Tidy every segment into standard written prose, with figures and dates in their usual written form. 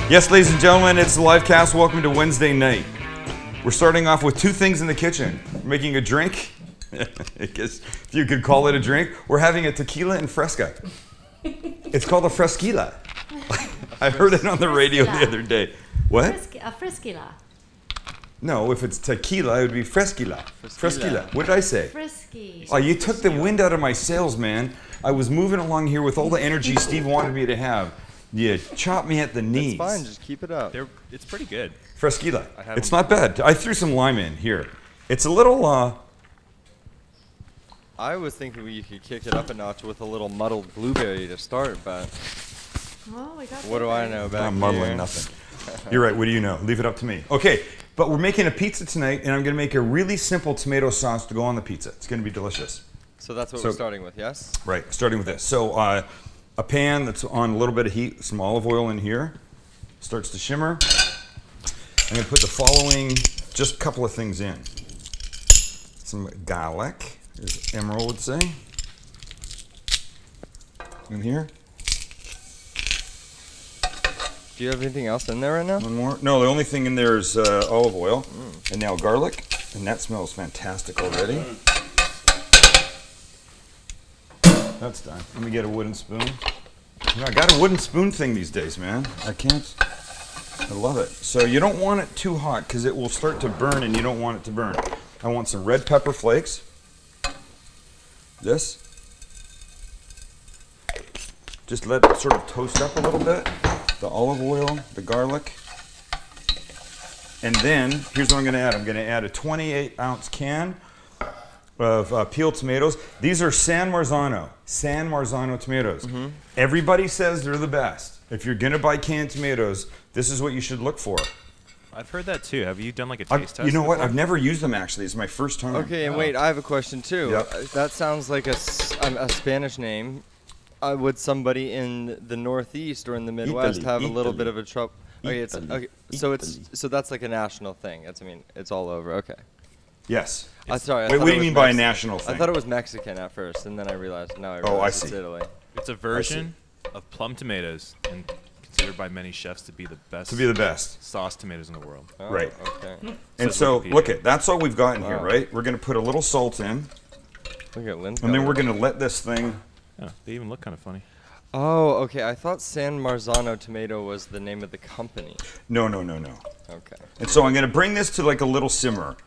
Yes, ladies and gentlemen, it's the live cast. Welcome to Wednesday night. We're starting off with two things in the kitchen. We're making a drink. I guess if you could call it a drink. We're having a tequila and fresca. It's called a fresquila. I heard it on the radio the other day. What? A fresquila. No, if it's tequila, it would be fresquila. Fresquila. What did I say? Frisky. Oh, you took the wind out of my sails, man. I was moving along here with all the energy Steve wanted me to have. You chopped me at the knees. It's fine, just keep it up. It's pretty good. Fresquila. It's not bad. I threw some lime in here. It's a little, I was thinking you could kick it up a notch with a little muddled blueberry to start, but Oh, we got what do I know about I'm muddling nothing. You're right. What do you know? Leave it up to me. Okay, but we're making a pizza tonight, and I'm going to make a really simple tomato sauce to go on the pizza. It's going to be delicious. So that's what we're starting with, yes? Right, starting with this. So a pan that's on a little bit of heat, some olive oil in here, starts to shimmer. I'm going to put the following, just a couple of things in. Some garlic, as Emerald would say. In here. Do you have anything else in there right now? One more. No, the only thing in there is olive oil, and now garlic, and that smells fantastic already. That's done. Let me get a wooden spoon. You know, I got a wooden spoon thing these days, man. I love it. So you don't want it too hot because it will start to burn, and you don't want it to burn. I want some red pepper flakes. This. Just let it sort of toast up a little bit. The olive oil, the garlic. And then, here's what I'm going to add. I'm going to add a 28-ounce can of peeled tomatoes. These are San Marzano tomatoes. Everybody says they're the best. If you're going to buy canned tomatoes, this is what you should look for. I've heard that too. Have you done like a taste test? You know what? before? I've never used them actually. It's my first time. Okay, and wait, I have a question too. Yep. That sounds like a Spanish name. Would somebody in the Northeast or in the Midwest have a little bit of a trouble? Okay, so that's like a national thing. It's all over. Okay. Yes. Sorry. Wait, what do you mean by a national thing? I thought it was Mexican at first, and then I realized I it's see. Italy. It's a version of plum tomatoes and considered by many chefs to be the best. Sauce tomatoes in the world. Oh, Right. Okay. And so, look at that's all we've got in here, right? We're going to put a little salt in, Look at Lynn. and then we're going to let this thing. Oh, they even look kind of funny. Oh, okay. I thought San Marzano tomato was the name of the company. No. Okay. And so I'm going to bring this to like a little simmer,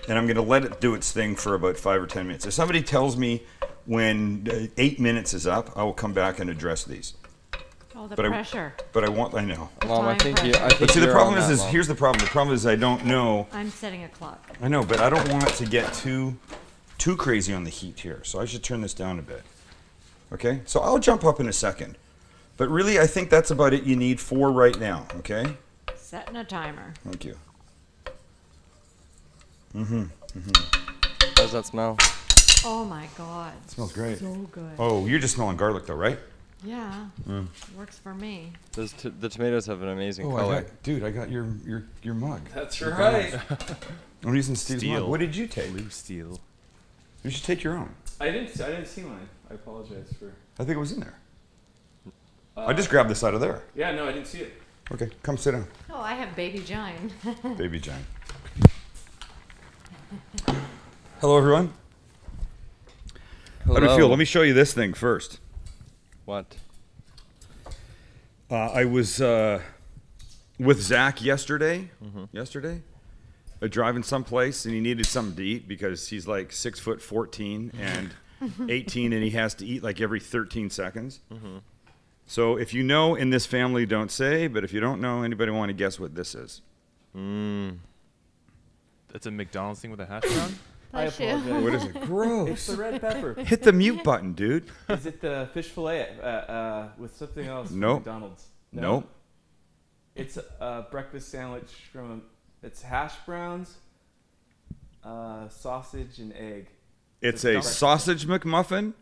and I'm going to let it do its thing for about 5 or 10 minutes. If somebody tells me when 8 minutes is up, I will come back and address these. Oh, the But pressure. I know. Mom, I think pressure. But see, the you're problem on that, is Mom. here's the problem. The problem is I don't know. I'm setting a clock. I know, but I don't want it to get too crazy on the heat here. So I should turn this down a bit. Okay? So I'll jump up in a second. But really, I think that's about it you need for right now. Okay? Setting a timer. Thank you. How does that smell? Oh my God. It smells great. So good. Oh, you're just smelling garlic though, right? Yeah. Works for me. The tomatoes have an amazing Oh, color. I got your mug. That's right. I'm using Steve's mug. Steel. What did you take? Blue steel. You should take your own. I didn't see mine. I apologize for. I think it was in there. I just grabbed this out of there. Yeah, no, I didn't see it. Okay, come sit down, Oh, I have baby Jane. baby John. Hello, everyone. How do you feel? Let me show you this thing first. What? I was with Zach yesterday. Driving someplace, and he needed something to eat because he's like 6'14" and 18, and he has to eat like every 13 seconds. So if you know in this family, don't say. But if you don't know, anybody want to guess what this is? That's a McDonald's thing with a hash brown? Bless you. apologize. What is it? Gross. It's the red pepper. Hit the mute button, dude. Is it the fish fillet with something else from Nope. McDonald's? No? Nope. It's a breakfast sandwich it's hash browns, sausage, and egg. It's a sausage McMuffin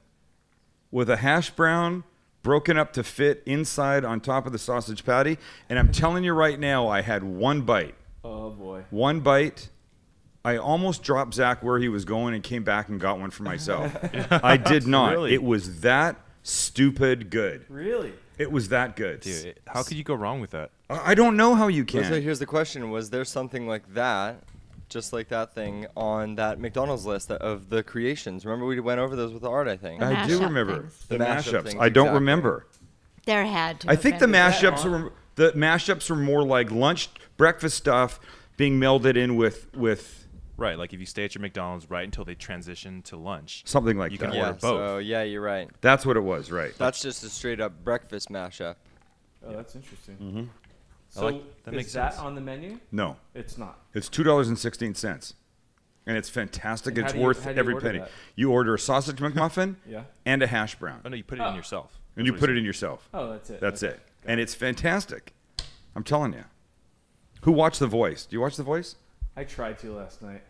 with a hash brown broken up to fit inside on top of the sausage patty. And I'm telling you right now, I had one bite. Oh boy. One bite. I almost dropped Zach where he was going and came back and got one for myself. I did not. Really? It was that stupid good. Really? It was that good. Dude, how could you go wrong with that? I don't know how you can. So here's the question: was there something like that, just like that thing, on that McDonald's list of the creations? Remember we went over those with Art, I think. I do Mashup remember things. the The mashup mashups. things, I don't exactly. remember. There had to. I have think been. the mashups were more like lunch, breakfast stuff being melded in with Right, like if you stay at your McDonald's right until they transition to lunch. something like You that. can order Yeah. both. So yeah, you're right. That's what it was, right? That's just a straight up breakfast mashup. Oh, that's interesting. Mm-hmm. So that is makes that sense. on the menu? No, It's not. it's $2.16, and it's fantastic. And It's how do you- worth how do you every order penny. that? You order a sausage McMuffin Yeah. and a hash brown, Oh no, you put it in yourself. and you put it in yourself. Oh, that's it. That's Okay. it, and it's fantastic. I'm telling you. Who watched The Voice? Do you watch The Voice? I tried to last night.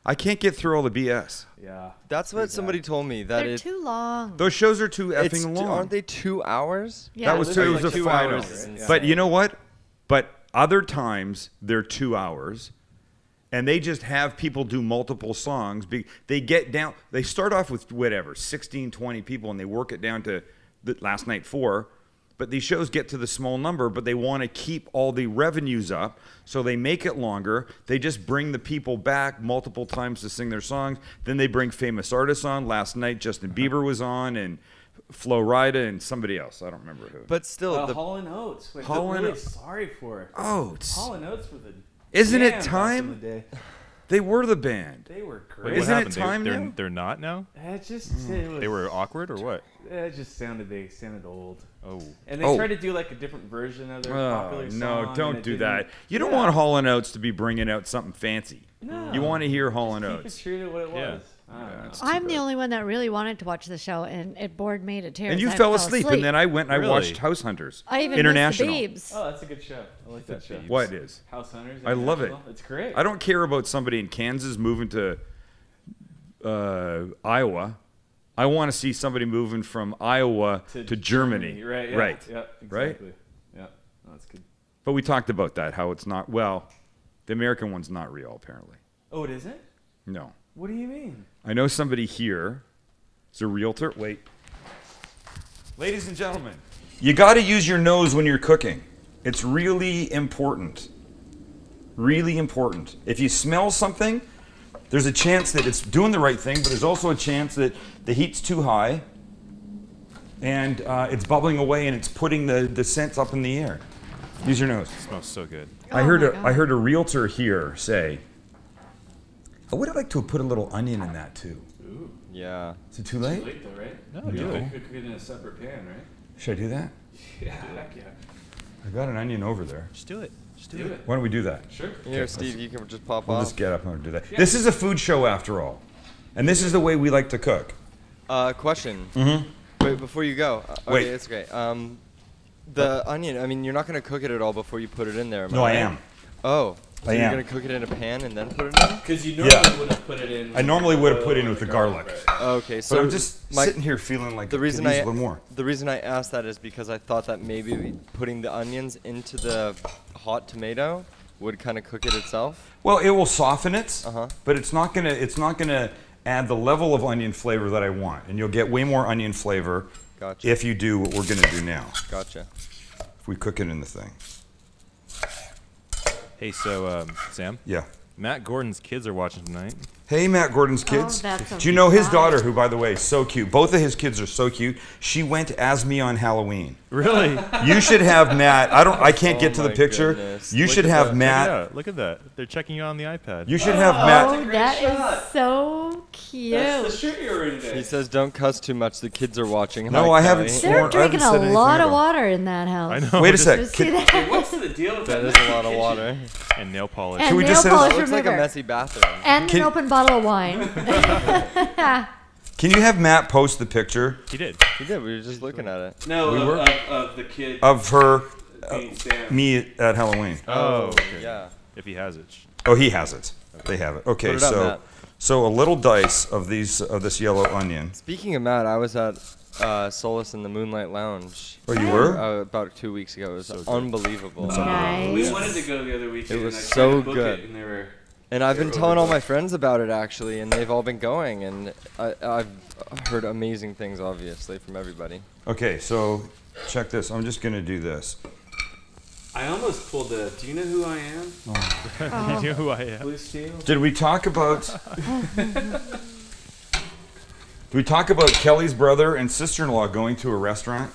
I can't get through all the BS. Yeah. That's what somebody told me. That They're it, too long. Those shows are too it's effing long. Aren't they 2 hours? Yeah. That was Those it are was like a 2 final. hours, right? Yeah. But you know what? But other times they're 2 hours, and they just have people do multiple songs. They get down. They start off with whatever 16, 20 people, and they work it down to last night 4. But these shows get to the small number, but they want to keep all the revenues up, so they make it longer. They just bring the people back multiple times to sing their songs. Then they bring famous artists on. Last night, Justin Bieber was on, and Flo Rida, and somebody else. I don't remember who. But still, the Hall & Oates. Wait, Hall I'm and really Oates. sorry for it. Oates. Hall & Oates were the Isn't it band back in time? the day. They were the band. They were Wait, great. what Isn't it happened? time they're, now? they're not now? It just it was, They were awkward or what? It just sounded old. Oh. And they Oh. tried to do like a different version of their Oh, popular song. no, and don't it do didn't- that. You don't Yeah. want Hall & Oates to be bringing out something fancy. No. You want to hear Hall & Keep it Oates. true to what it Yeah. was. I don't know. it's- I'm too the bad. only one that really wanted to watch the show, and it bored me to tears. And you I fell asleep, and then I went and I Really? watched House Hunters I even International. missed the Beebs. Oh, that's a good show. I like that show. What is? House Hunters. I love it. International. It's great. I don't care about somebody in Kansas moving to Iowa. I want to see somebody moving from Iowa to Germany. Right. Yeah. Right. Yeah. Right? Exactly. Yeah. No, that's good. But we talked about that, how it's not, well, the American one's not real, apparently. Oh, it isn't? No. What do you mean? I know somebody here is a realtor. Wait. Ladies and gentlemen, you got to use your nose when you're cooking. It's really important. Really important. If you smell something, there's a chance that it's doing the right thing, but there's also a chance that the heat's too high and it's bubbling away and it's putting the scents up in the air. Use your nose. It smells so good. I Oh heard my a God. I heard a realtor here say, I would have liked to have put a little onion in that too. Ooh. Yeah. Is it too late? Late though, right? No, You do it. could cook it in a separate pan, right? Should I do that? Yeah. Heck yeah. I got an onion over there. Just do it. Just Do do it. it. Why don't we do that? Sure. Here, Steve, you can just pop We'll off. just get up and do that. This is a food show after all. And this is the way we like to cook. Question. Mm-hmm. Wait, before you go. Okay, Wait. it's great. The onion, I mean, you're not going to cook it at all before you put it in there. No, I right? am. Oh. So I you're am. going to cook it in a pan and then put it in? Because you normally Yeah. would have put it in. I normally would have put oil in or with the garlic. right. Okay, so But I'm just my- sitting here feeling like the it reason could use I a little more. the reason I asked that is because I thought that maybe putting the onions into the hot tomato would kind of cook it itself. Well, it will soften it, Uh-huh. but it's not gonna add the level of onion flavor that I want. And you'll get way more onion flavor Gotcha. if you do what we're gonna do now. Gotcha. If we cook it in the thing. Hey, so Sam, Yeah. Matt Gordon's kids are watching tonight. Hey, Matt Gordon's kids. that's a Do you know his surprise. daughter, who, by the way, is so cute? Both of his kids are so cute. She went as me on Halloween. Really? You should have Matt. I can't get to Oh the my picture. goodness. You Look should at have that. Matt. Yeah, look at that. They're checking you on the iPad. You should have Matt. Oh, great that shot. is so cute. That's the shirt you were in today. He says, "Don't cuss too much. The kids are watching." No, Hi, I haven't Kelly. seen- They're I haven't drinking said a anything lot of about- water in that house. I know. Wait a just- sec. Did you see that? What's the deal with That that? is a lot of water. And nail polish. And Can we nail just say- polish It looks like a remover. messy bathroom. And Can- an open bottle of wine. Can you have Matt post the picture He did. He did. We were just looking at it. No, We of, were- of the kid of her, being Sam. me at Halloween? Oh, okay. Yeah. If he has it. Oh, he has it. They have it. Okay, Put it up, so Matt. so a little dice of this yellow onion. Speaking of Matt, I was at Solace in the Moonlight Lounge. Oh, you were? About 2 weeks ago. It was So good. unbelievable. We Nice. wanted to go the other weekend. It was and I so tried to book good. It and they were And I've been telling all my friends about it, actually, and they've all been going, and I've heard amazing things, obviously, from everybody. Okay, so check this. I'm just going to do this. I almost pulled the, do you know who I am? You know who I am. Blue Steel? Did we talk about... Did we talk about Kelly's brother and sister-in-law going to a restaurant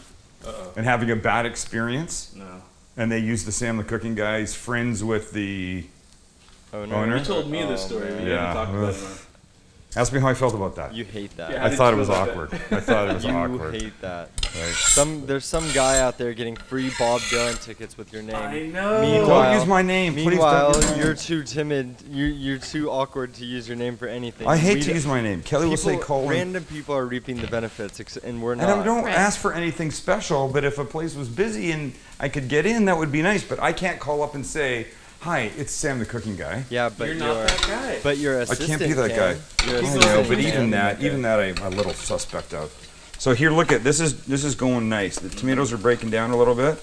and having a bad experience? No. And they used the Sam the Cooking Guy's friends with the owner? You told me this story, but you Yeah. didn't talk about it more. Ask me how I felt about that. You hate that. Yeah. I did thought you it was feel about awkward. I thought it was You awkward. hate that. Right. There's some guy out there getting free Bob Dylan tickets with your name. I know. Meanwhile- Don't use my name. Please Meanwhile, don't use my you're name. too timid. You're too awkward to use your name for anything. I hate to use my name. Kelly will say People, Colin. random people are reaping the benefits, and we're And not. I don't Right. ask for anything special, but if a place was busy and I could get in, that would be nice. But I can't call up and say, "Hi, it's Sam the Cooking Guy." Yeah, but You're not that guy. But you're I assistant. can't be that Cam. guy. You're I People know, say but you even can. that, I'm a little suspect of. So here, look at this. Is going nice. The tomatoes are breaking down a little bit.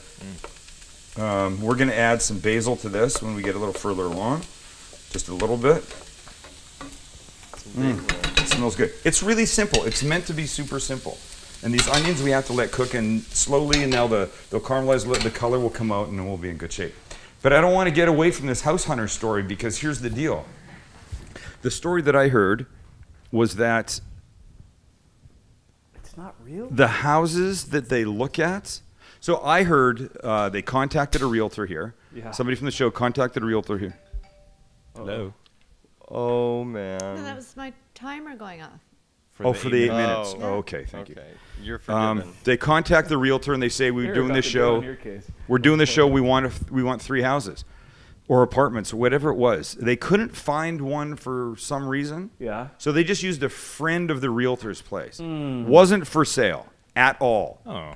We're gonna add some basil to this when we get a little further along, just a little bit. It smells good. It's really simple. It's meant to be super simple. And these onions we have to let cook in slowly, and now they'll caramelize. The color will come out, and then we'll be in good shape. But I don't want to get away from this house hunter story, because here's the deal. The story that I heard was that It's not real? the houses that they look at. So I heard they contacted a realtor here. Yeah. Somebody from the show contacted a realtor here. Hello. Oh No, that man. was my timer going off. For the 8 minutes. Oh. Oh, okay, thank you. Okay, you're forgiven. They contact the realtor and they say, we're Here, doing about this to go show. in your case. We're doing this show. We want 3 houses or apartments or whatever it was. They couldn't find one for some reason. Yeah. So they just used a friend of the realtor's place. Wasn't for sale at all. Oh.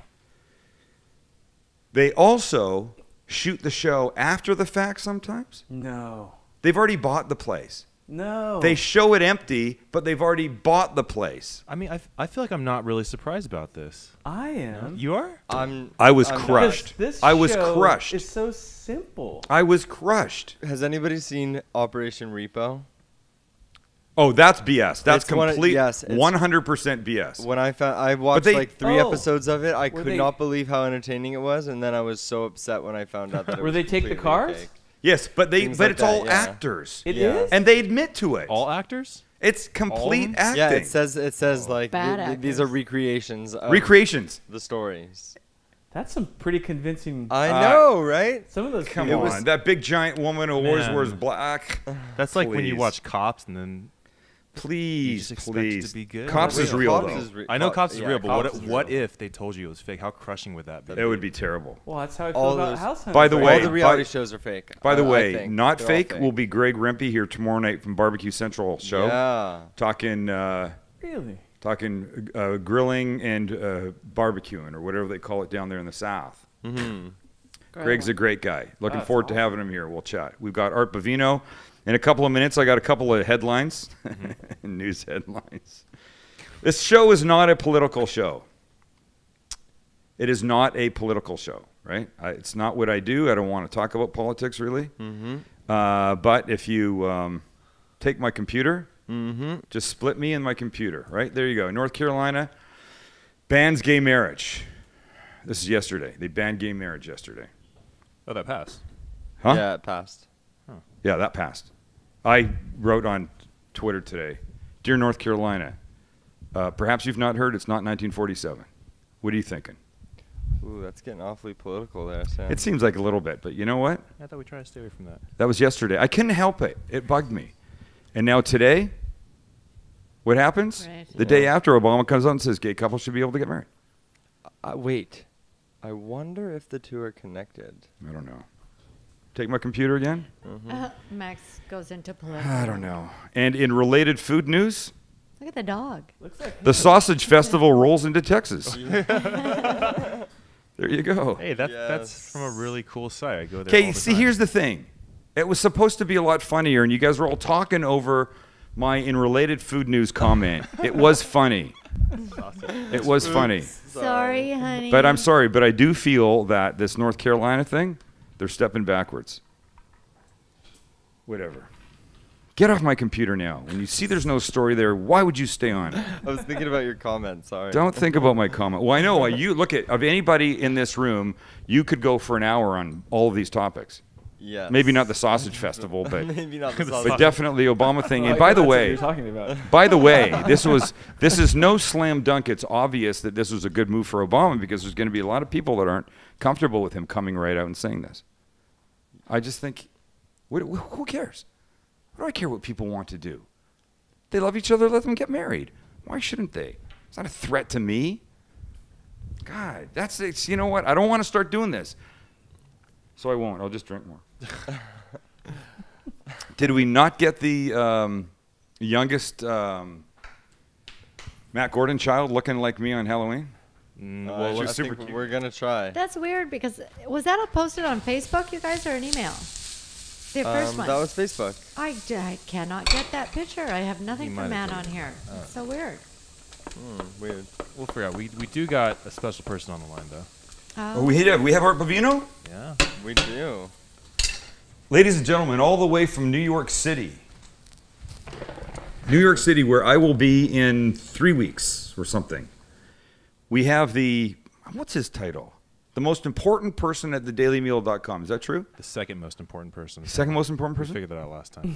They also shoot the show after the fact sometimes. No. They've already bought the place. No. They show it empty, but they've already bought the place. I mean, I feel like I'm not really surprised about this. I am. You are? I was I'm not. crushed. This I was show crushed. is so simple. I was crushed. Has anybody seen Operation Repo? Oh, that's BS. That's It's one of- complete yes, it's- 100% BS. When I watched they- like 3 Oh. episodes of it, I Were could they- not believe how entertaining it was, and then I was so upset when I found out that it Where was they take the completely cars? fake. Yes, but Things like it's that, all yeah. actors. It is. Yeah. And they admit to it. All actors? It's complete acting. Yeah, it says like Bad these are actors. recreations of Recreations. the stories. That's some pretty convincing. I know, right? Some of those. Come people- on. That big giant woman who always Man. wears black. That's like when you Please. watch Cops and then Please, just expect it to please. be good? Cops Wait, is real, Cops though. is I know Cops is yeah, real, but Cops is what real. if they told you it was fake? How crushing would that be? That would be terrible. Well, that's how I feel All about those- House Hunters. By the right way, all now. the reality by- shows are fake. By the I way, think. not They're all fake will be Greg Rempe here tomorrow night from Barbecue Central show. Yeah. Talking Really? grilling and barbecuing or whatever they call it down there in the South. Mm-hmm. Greg's a great guy. Looking That's forward to having him here. We'll chat. We've got Art Bavino. In a couple of minutes, I got a couple of headlines, news headlines. This show is not a political show. It is not a political show, right? It's not what I do. I don't want to talk about politics, really. Mm-hmm. But if you take my computer, Mm-hmm. just split me and my computer, right? There you go. North Carolina bans gay marriage. This is yesterday. They banned gay marriage yesterday. Oh, that passed. Huh? Yeah, it passed. Yeah, that passed. I wrote on Twitter today, Dear North Carolina, perhaps you've not heard, it's not 1947. What are you thinking? Ooh, that's getting awfully political there, Sam. It seems like a little bit, but you know what? I thought we tried to stay away from that. That was yesterday. I couldn't help it. It bugged me. And now today, what happens? Right. The day after, Obama comes out and says gay couples should be able to get married. Wait. I wonder if the two are connected. I don't know. Take my computer again? Max goes into political. I don't know. And in related food news, Look at the dog. Looks like the Sausage Festival rolls into Texas. There you go. Hey, that's Yes. from a really cool site. I go there. Okay, all the see, time. here's the thing. It was supposed to be a lot funnier, and you guys were all talking over my in related food news comment. It was funny. It was funny. Sorry, honey. But I'm sorry, but I do feel that this North Carolina thing, they're stepping backwards. Whatever. Get off my computer now. When you see there's no story there, why would you stay on? I was thinking about your comment. Sorry. Don't think about my comment. Well, I know. You look at of anybody in this room, you could go for an hour on all of these topics. Yes. Maybe not the sausage festival, but maybe not the sausage. but definitely the Obama thing. And That's what you're talking about. by the way, this is no slam dunk. It's obvious that this was a good move for Obama because there's going to be a lot of people that aren't comfortable with him coming right out and saying this. I just think, who cares? What do I care what people want to do? They love each other, let them get married. Why shouldn't they? It's not a threat to me. God, you know what? I don't want to start doing this. So I won't. I'll just drink more. Did we not get the youngest Matt Gordon child looking like me on Halloween? Well, I think we're going to try. That's weird because was that posted on Facebook, you guys, or an email? The first one. That was Facebook. I cannot get that picture. I have nothing from Matt on here. It's so weird. Weird. We'll figure out. We do got a special person on the line, though. Oh, we have Art Bavino? Yeah. We do. Ladies and gentlemen, all the way from New York City. New York City, where I will be in 3 weeks or something. We have what's his title? The most important person at thedailymeal.com. Is that true? The second most important person. Second most important person? We figured that out last time.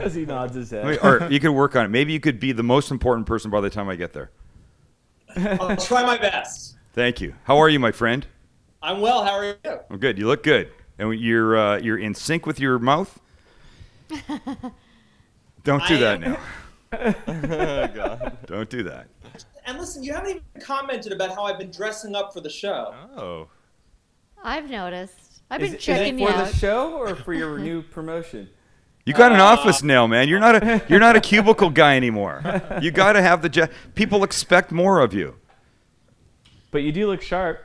As he nods his head. Art, you could work on it. Maybe you could be the most important person by the time I get there. I'll try my best. Thank you. How are you, my friend? I'm well. How are you? I'm good. You look good. And you're in sync with your mouth? Don't do that now. Oh, God. Don't do that. And listen, you haven't even commented about how I've been dressing up for the show. Oh. I've noticed. I've been Is checking it you for out. the show or for your new promotion? You got an office now, man. You're not a cubicle guy anymore. You got to have people expect more of you. But you do look sharp.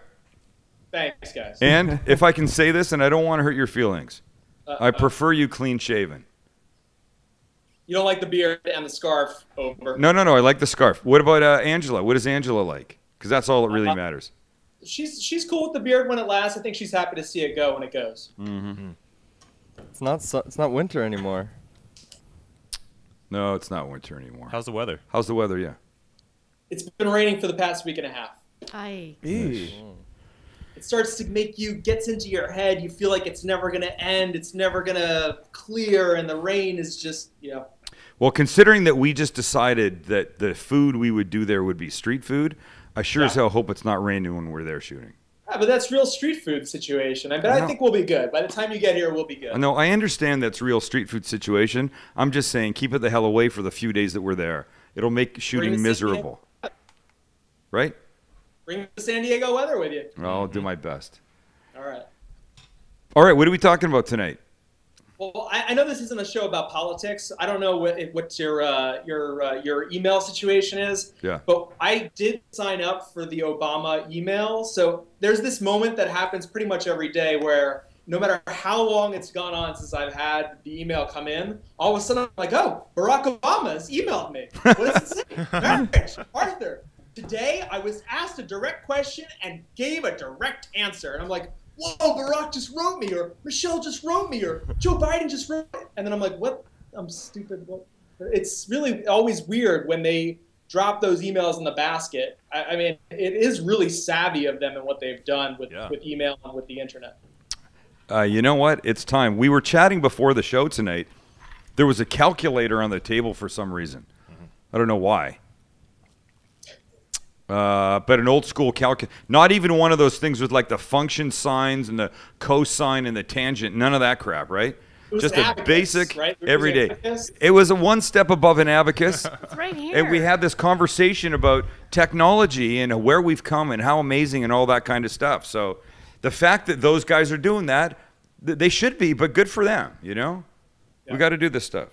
Thanks, guys. And if I can say this, and I don't want to hurt your feelings, I prefer you clean shaven. You don't like the beard and the scarf over. No. I like the scarf. What about Angela? What is Angela like? Because that's all that really matters. She's cool with the beard when it lasts. I think she's happy to see it go when it goes. Mm-hmm. It's not winter anymore. No, it's not winter anymore. How's the weather? How's the weather? Yeah. It's been raining for the past week and a half. Eesh. It starts to gets into your head. You feel like it's never going to end. It's never going to clear. And the rain is just, Well, considering that we just decided that the food we would do there would be street food, I sure as hell hope it's not raining when we're there shooting. Yeah, but that's real street food situation. I think we'll be good. By the time you get here, we'll be good. No, I understand that's real street food situation. I'm just saying keep it the hell away for the few days that we're there. It'll make shooting miserable. Right? Bring the San Diego weather with you. I'll do my best. All right. All right, what are we talking about tonight? Well, I know this isn't a show about politics. I don't know what your email situation is. Yeah. But I did sign up for the Obama email. So there's this moment that happens pretty much every day where no matter how long it's gone on since I've had the email come in, all of a sudden I'm like, oh, Barack Obama has emailed me. What does it say? Marriage, Arthur. Today I was asked a direct question and gave a direct answer. And I'm like, whoa, Barack just wrote me, or Michelle just wrote me, or Joe Biden just wrote me. And then I'm like, what? I'm stupid. What? It's really always weird when they drop those emails in the basket. I mean, it is really savvy of them and what they've done with email and with the internet. You know what? It's time. We were chatting before the show tonight. There was a calculator on the table for some reason. I don't know why. But an old school calculator, not even one of those things with like the function signs and the cosine and the tangent, none of that crap, right? Just a basic, right? everyday. It was a one step above an abacus. It's right here. And we had this conversation about technology and where we've come and how amazing and all that kind of stuff. So the fact that those guys are doing that, they should be, but good for them, you know? Yeah. We got to do this stuff.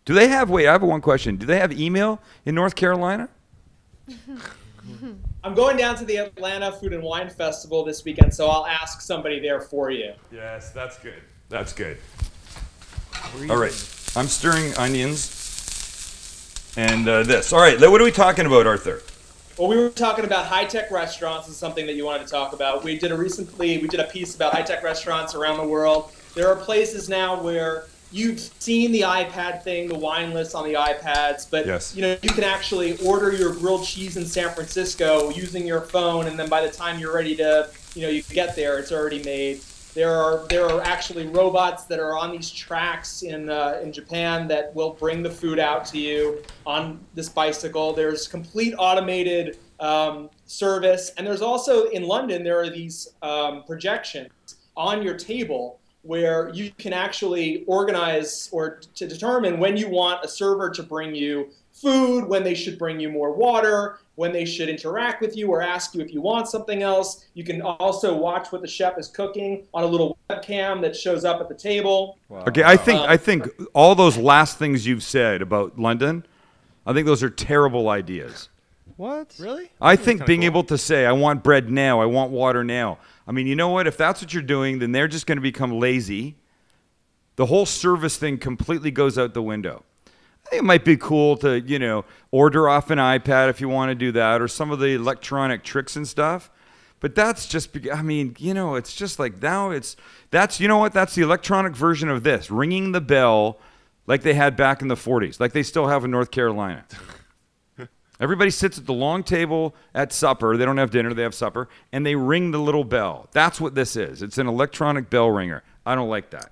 Do they have, wait, I have one question. Do they have email in North Carolina? I'm going down to the Atlanta Food and Wine Festival this weekend, so I'll ask somebody there for you. Yes, that's good. That's good. All right. I'm stirring onions and this. All right, what are we talking about, Arthur? Well, we were talking about high-tech restaurants. Is something that you wanted to talk about. We did a piece about high-tech restaurants around the world. There are places now where you've seen the iPad thing, the wine lists on the iPads, but yes. you know, you can actually order your grilled cheese in San Francisco using your phone, and then by the time you're ready to, you know, you get there, it's already made. There are actually robots that are on these tracks in Japan that will bring the food out to you on this bicycle. There's complete automated service, and there's also in London there are these projections on your table where you can actually organize or to determine when you want a server to bring you food, when they should bring you more water, when they should interact with you or ask you if you want something else. You can also watch what the chef is cooking on a little webcam that shows up at the table. Wow. Okay, I think all those last things you've said about London, I think those are terrible ideas. What? Really? I think being able to say, I want bread now, I want water now. I mean, you know what? If that's what you're doing, then they're just going to become lazy. The whole service thing completely goes out the window. I think it might be cool to, you know, order off an iPad if you want to do that, or some of the electronic tricks and stuff. But that's just, I mean, you know, it's just like now that's, you know what? That's the electronic version of this, ringing the bell like they had back in the 40s, like they still have in North Carolina. Everybody sits at the long table at supper. They don't have dinner, they have supper, and they ring the little bell. That's what this is. It's an electronic bell ringer. I don't like that.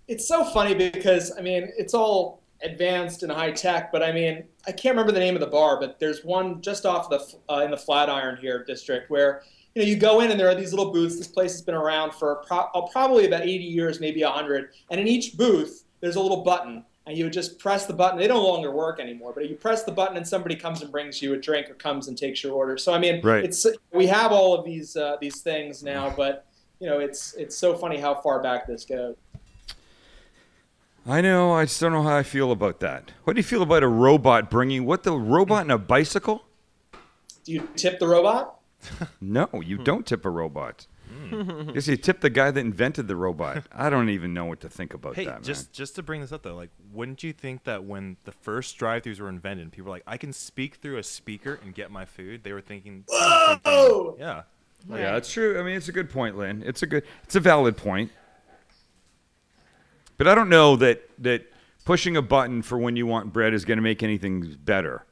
It's so funny because, I mean, it's all advanced and high tech, but I mean, I can't remember the name of the bar, but there's one just off in the Flatiron here district where, you know, you go in and there are these little booths. This place has been around for probably about 80 years, maybe 100. And in each booth, there's a little button. And you would just press the button. They no longer work anymore, but you press the button and somebody comes and brings you a drink or comes and takes your order. So I mean, we have all of these things now, but you know, it's so funny how far back this goes. I know. I just don't know how I feel about that. What do you feel about a robot bringing the robot in a bicycle? Do you tip the robot? No, you don't tip a robot. Guess you tip the guy that invented the robot. I don't even know what to think about that, man. Just to bring this up though, like, wouldn't you think that when the first drive-thrus were invented, people were like, I can speak through a speaker and get my food? They were thinking, whoa! Yeah. Like, yeah, that's true. I mean, it's a good point, Lynn. It's a valid point. But I don't know that pushing a button for when you want bread is going to make anything better.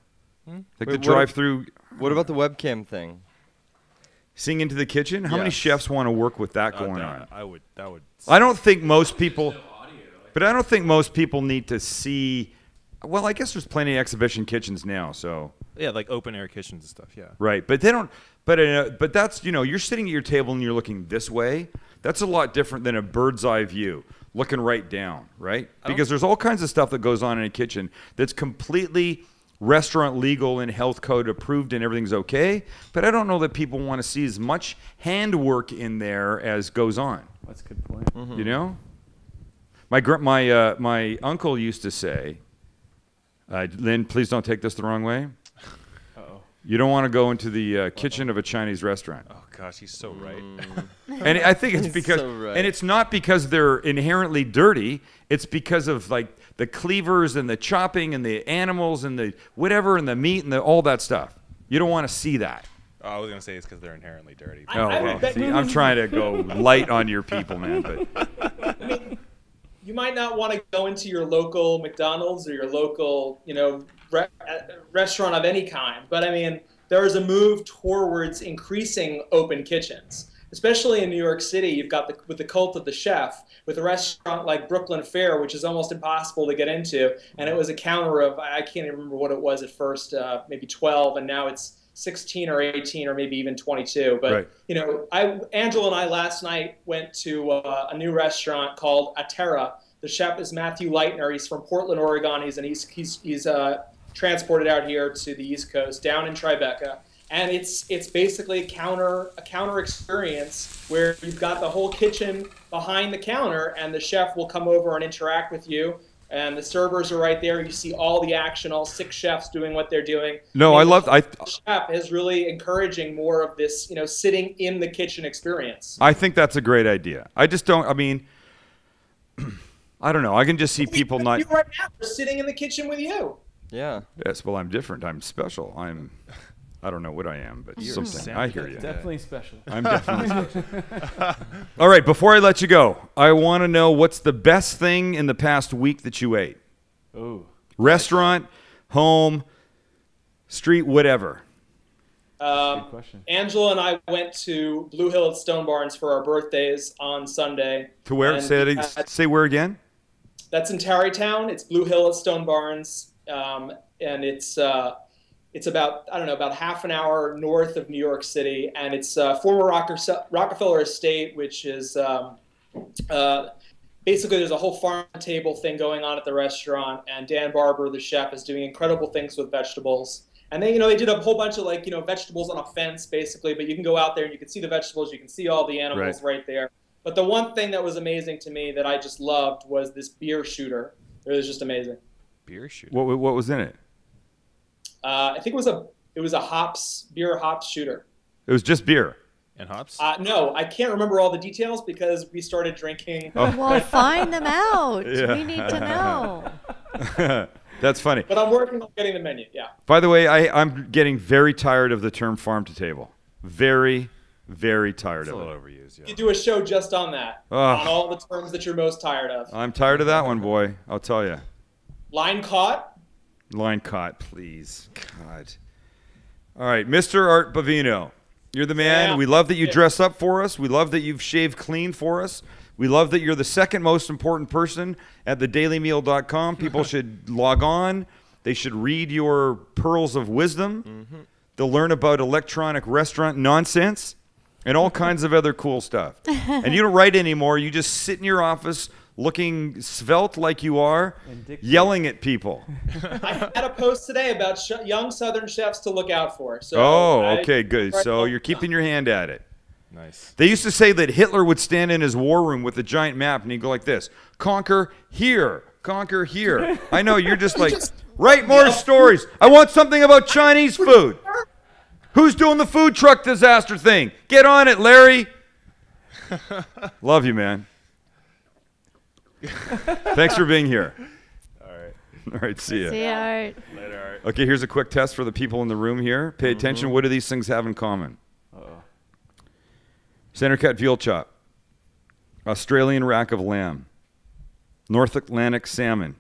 Like the drive-through. What about the webcam thing? Seeing into the kitchen? How many chefs want to work with that going on? That would. I don't think most people. But I don't think most people need to see. Well, I guess there's plenty of exhibition kitchens now, so. Yeah, like open air kitchens and stuff. Yeah. Right, but they don't. But that's, you know, you're sitting at your table and you're looking this way. That's a lot different than a bird's eye view, looking right down, right? Because there's all kinds of stuff that goes on in a kitchen that's completely restaurant legal and health code approved and everything's okay. But I don't know that people want to see as much handwork in there as goes on. That's a good point. Mm-hmm. You know, my uncle used to say, Lynn, please don't take this the wrong way. You don't want to go into the kitchen of a Chinese restaurant. Oh gosh, he's so right. And I think it's because, and it's not because they're inherently dirty. It's because of like the cleavers and the chopping and the animals and the whatever and the meat and all that stuff. You don't want to see that. Oh, I was gonna say it's because they're inherently dirty. Oh well, see, I'm trying to go light on your people, man. But I mean, you might not want to go into your local McDonald's or your local, you know, restaurant of any kind, but I mean, there is a move towards increasing open kitchens, especially in New York City. You've got with the cult of the chef, with a restaurant like Brooklyn Fare, which is almost impossible to get into, and it was a counter of, I can't even remember what it was at first, maybe 12, and now it's 16 or 18 or maybe even 22. But you know, Angela and I last night went to a new restaurant called Atera. The chef is Matthew Leitner. He's from Portland, Oregon. He's transported out here to the East Coast, down in Tribeca, and it's basically a counter experience where you've got the whole kitchen behind the counter, and the chef will come over and interact with you, and the servers are right there. You see all the action, all 6 chefs doing what they're doing. No, the chef is really encouraging more of this, you know, sitting in the kitchen experience. I think that's a great idea. I just don't. I mean, I don't know. I can just see people not. You right now, they're sitting in the kitchen with you. Yeah. Yes. Well, I'm different. I'm special. I don't know what I am, but You're something. Sam I hear you. Definitely special. I'm definitely special. All right, before I let you go, I want to know what's the best thing in the past week that you ate? Ooh. Restaurant, home, street, whatever. Good question. Angela and I went to Blue Hill at Stone Barns for our birthdays on Sunday. To where? And Say where again? That's in Tarrytown. It's Blue Hill at Stone Barns, and it's about, I don't know, about half an hour north of New York City, and it's former Rockefeller Estate, which is basically there's a whole farm table thing going on at the restaurant, and Dan Barber, the chef, is doing incredible things with vegetables. And they did a whole bunch of vegetables on a fence, basically, but you can go out there and you can see the vegetables, you can see all the animals right there. But the one thing that was amazing to me that I just loved was this beer shooter. It was just amazing. Beer shooter. What was in it? I think it was a beer hops shooter. It was just beer. And hops? No, I can't remember all the details because we started drinking. Well, find them out. Yeah. We need to know. That's funny. But I'm working on getting the menu, yeah. By the way, I'm getting very tired of the term farm to table. Very, very tired It's a of little it. overused, yeah. You do a show just on that, on all the terms that you're most tired of. I'm tired of that one, boy. I'll tell you. Line caught. Line caught, please. God. All right, Mr. Art Bavino. You're the man. Yeah. We love that you dress up for us. We love that you've shaved clean for us. We love that you're the second most important person at thedailymeal.com. People should log on. They should read your pearls of wisdom. Mm-hmm. They'll learn about electronic restaurant nonsense and all kinds of other cool stuff. And you don't write anymore. You just sit in your office looking svelte like you are, yelling at people. I had a post today about young Southern chefs to look out for. So okay, good. So you're keeping your hand at it. Nice. They used to say that Hitler would stand in his war room with a giant map and he'd go like this: conquer here, conquer here. I know, you're just like, write more stories. I want something about Chinese food. Who's doing the food truck disaster thing? Get on it, Larry. Love you, man. Thanks for being here. All right. All right, see ya. See ya, Art. Later, Art. Okay, here's a quick test for the people in the room here. Pay attention. What do these things have in common? Center cut veal chop, Australian rack of lamb, North Atlantic salmon,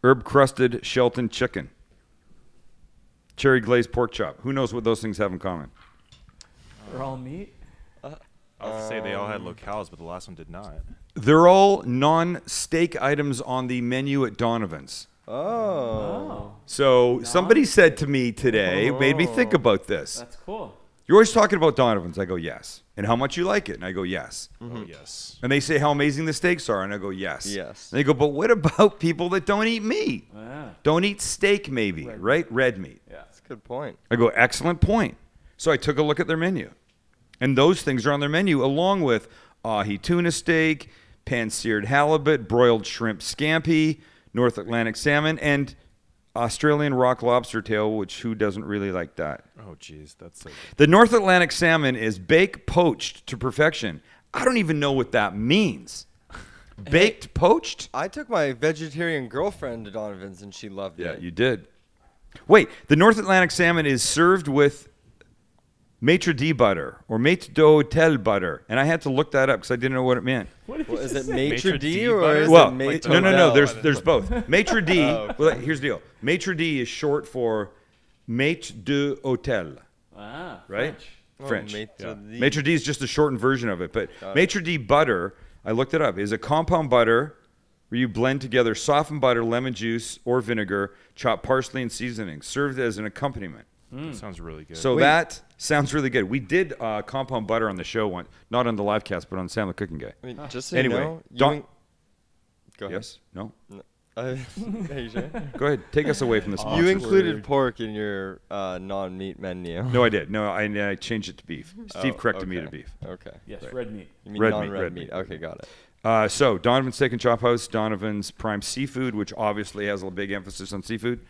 herb crusted Shelton chicken, cherry glazed pork chop. Who knows what those things have in common? They're all meat. I was going to say they all had locales, but the last one did not. They're all non-steak items on the menu at Donovan's. Oh. So somebody said to me today, made me think about this. That's cool. You're always talking about Donovan's. I go, yes. And how much you like it? And I go, yes. Oh, yes. And they say how amazing the steaks are. And I go, yes. Yes. And they go, but what about people that don't eat meat? Yeah. Don't eat steak, maybe, right? Red meat. Yeah. That's a good point. I go, excellent point. So I took a look at their menu. And those things are on their menu, along with ahi tuna steak, pan-seared halibut, broiled shrimp scampi, North Atlantic salmon, and Australian rock lobster tail, which who doesn't really like that? Oh, geez. That's like... The North Atlantic salmon is baked poached to perfection. I don't even know what that means. Baked poached? I took my vegetarian girlfriend to Donovan's and she loved it. Yeah, you did. Wait, the North Atlantic salmon is served with maitre d' butter or maitre d'hotel butter, and I had to look that up because I didn't know what it meant. What did Well, you is just it say? maitre d' or butter? is Well, it maitre no, d'hotel? there's both. Maitre d', Oh, well, here's the deal. Maitre d' is short for maitre d'hotel, Ah, right? French. Maitre d'. Maitre d' is just a shortened version of it, but maitre d' butter, I looked it up, is a compound butter where you blend together softened butter, lemon juice, or vinegar, chopped parsley and seasoning, served as an accompaniment. That sounds really good. So that sounds really good. We did compound butter on the show once, not on the live cast, but on Sam the Cooking Guy. I mean, just so Anyway, you know, don't. Go ahead. Yes? No? Are you sure? Go ahead. Take us away from this. You included pork in your non-meat menu. No, I did. No, I changed it to beef. Steve corrected me to beef. Okay. Yes, red meat. You mean Red meat, non-red red meat. meat. Okay, got it. So Donovan's Steak and Chop House, Donovan's Prime Seafood, which obviously has a big emphasis on seafood.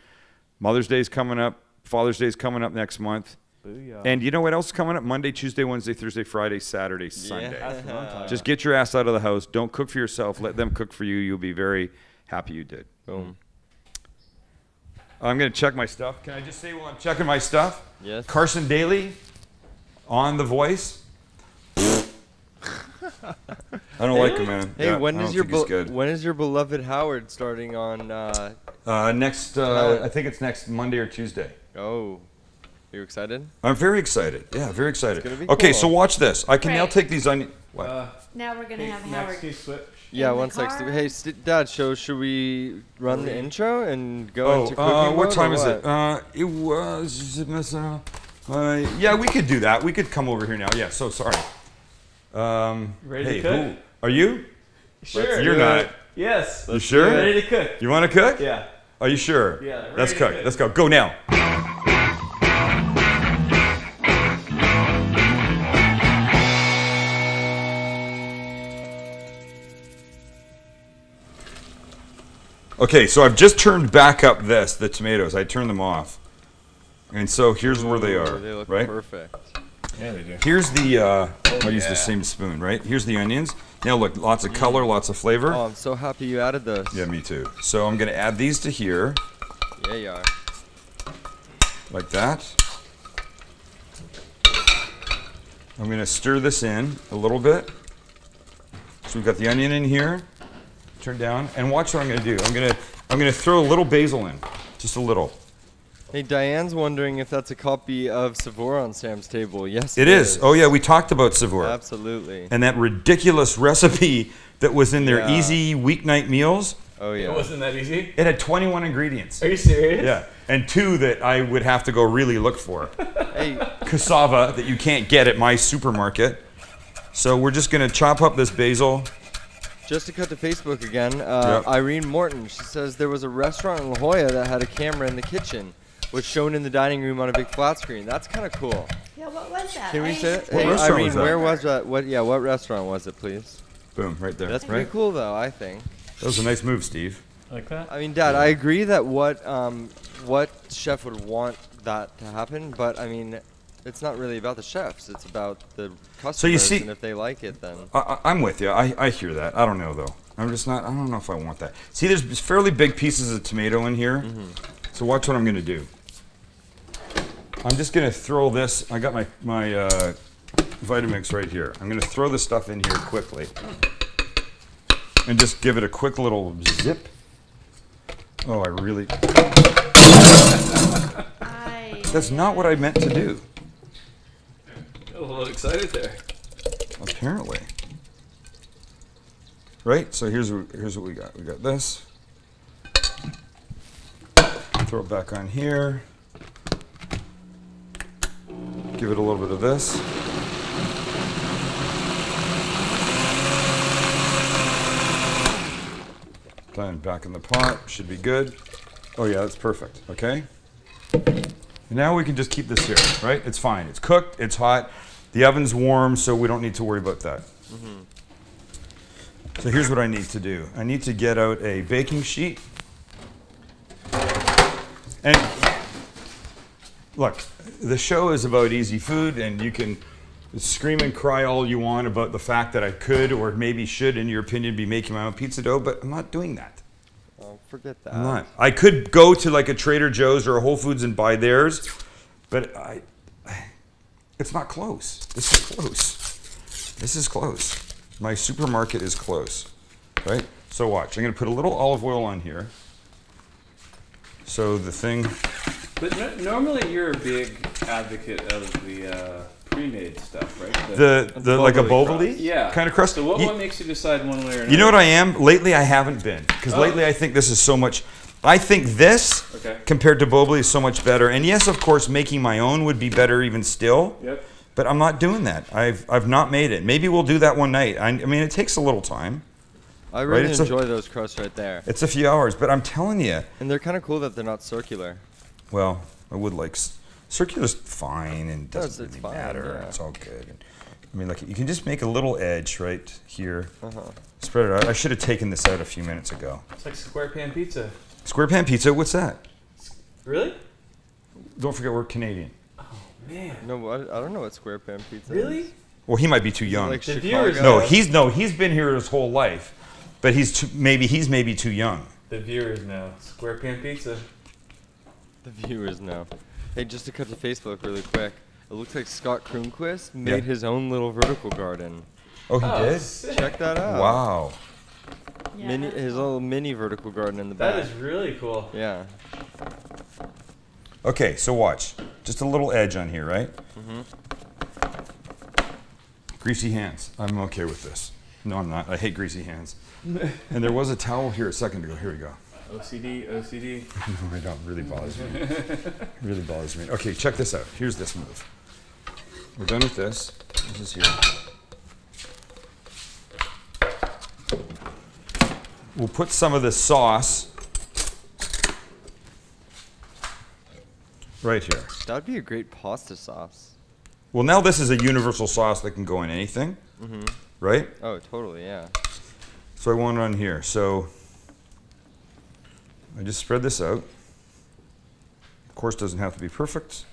Mother's Day's coming up. Father's Day's coming up next month. Booyah. And you know what else is coming up? Monday, Tuesday, Wednesday, Thursday, Friday, Saturday, Sunday. That's what I'm talking about. Just get your ass out of the house. Don't cook for yourself. Let them cook for you. You'll be very happy you did. Boom. I'm going to check my stuff. Can I just say while I'm checking my stuff? Yes. Carson Daly on The Voice. I don't like him, man. Hey, Yeah, when I is don't think he's good. when is your beloved Howard starting on? Next, I think it's next Monday or Tuesday. Oh, are you excited? I'm very excited. Yeah, very excited. gonna be Okay, cool. so watch this. I can now Right. take these onions. What? Now we're gonna have Max, Howard. can you switch? Yeah, In the 1 sec. car? Hey, Dad, should we run the intro and go into cooking what mode, time or is it? what? It was. Yeah, we could do that. We could come over here now. Yeah, so sorry. Ready hey, to cook? who are you? Sure. You're not. Yes. You sure? Ready to cook? You want to cook? Yeah. Are you sure? Yeah, Let's ready to cook. cook. Let's go. Go now. Okay, so I've just turned back up the tomatoes. I turned them off. And so here's where they are, They look right? perfect. Yeah, they do. Here's the, I'll use the same spoon, right? Here's the onions. Now look, lots of color, lots of flavor. Oh, I'm so happy you added those. Yeah, me too. So I'm gonna add these to here, Yeah, you are. like that. I'm gonna stir this in a little bit. So we've got the onion in here. Turn down, and watch what I'm gonna do. I'm gonna throw a little basil in, just a little. Hey, Diane's wondering if that's a copy of Savour on Sam's table. Yes, It is. Oh yeah, we talked about Savour. Absolutely. And that ridiculous recipe that was in their Yeah. easy weeknight meals. Oh yeah. It wasn't that easy. It had 21 ingredients. Are you serious? Yeah, and 2 that I would have to go really look for. Hey, Cassava that you can't get at my supermarket. So we're just gonna chop up this basil. just to cut to Facebook again, Yep. Irene Morton, she says there was a restaurant in La Jolla that had a camera in the kitchen, was shown in the dining room on a big flat screen. That's kind of cool. Yeah, what was that? Can we say it? What Hey, restaurant Irene, was that? where was that? What restaurant was it, please? Boom, right there. That's pretty right? cool, though, I think. That was a nice move, Steve. Like that? I mean, Dad, I agree that what chef would want that to happen, but I mean, it's not really about the chefs. It's about the customers, see- and if they like it, then. I'm with you. I hear that. I don't know though. I'm just not. I don't know if I want that. See, there's fairly big pieces of tomato in here. So watch what I'm gonna do. I'm just gonna throw this. I got my Vitamix right here. I'm gonna throw this stuff in here quickly, and just give it a quick little zip. Oh, I really. That's not what I meant to do. A little excited there. Apparently. Right? So here's what we got. We got this. Throw it back on here. Give it a little bit of this. Then back in the pot. Should be good. Oh yeah, that's perfect. Okay? Now we can just keep this here, right? It's fine. It's cooked. It's hot. The oven's warm, so we don't need to worry about that. So here's what I need to do. I need to get out a baking sheet. And look, the show is about easy food, and you can scream and cry all you want about the fact that I could or maybe should, in your opinion, be making my own pizza dough, but I'm not doing that. Oh, forget that. I'm not. I could go to like a Trader Joe's or a Whole Foods and buy theirs, but it's not close. This is close. This is close. My supermarket is close, right? So watch. I'm going to put a little olive oil on here. So the thing. But normally you're a big advocate of the pre-made stuff, right? The like a Boboli boboli yeah. kind of crust. So what makes you decide one way or another? You know what I am? Lately I haven't been. Because Oh. lately I think this is so much. I think this Okay. compared to boboli is so much better. And yes, of course, making my own would be better even still. Yep. But I'm not doing that. I've not made it. Maybe we'll do that one night. I mean, it takes a little time. I really Right, it's a- enjoy those crusts right there. It's a few hours, but I'm telling you. And they're kind of cool that they're not circular. Well, I would like circular's fine and No, doesn't it's really fine, matter. yeah. It's all good. I mean, like you can just make a little edge right here. Uh-huh. Spread it out. I should have taken this out a few minutes ago. It's like square pan pizza. Square pan pizza. What's that? Really? Don't forget we're Canadian. Man. No, I don't know what square pan pizza Really? is. Well, he might be too young. Like The Chicago? viewers He's been here his whole life, but he's maybe too young. The viewers know. Square pan pizza. The viewers know. Hey, just to cut to Facebook really quick. It looks like Scott Kroonquist made his own little vertical garden. Oh, he did? Check that out. Wow. Yeah, His little mini vertical garden in the back. That is really cool. Yeah. Okay, so watch. Just a little edge on here, right? Greasy hands. I'm okay with this. No, I'm not. I hate greasy hands. And there was a towel here a second ago. Here we go. OCD. No, I don't. Really bothers me. Really bothers me. Okay, check this out. Here's this move. We're done with this. This is here. We'll put some of this sauce right here. That'd be a great pasta sauce. Well, now this is a universal sauce that can go in anything, right? Oh, totally, yeah. So I want it on here. So I just spread this out. Of course, it doesn't have to be perfect.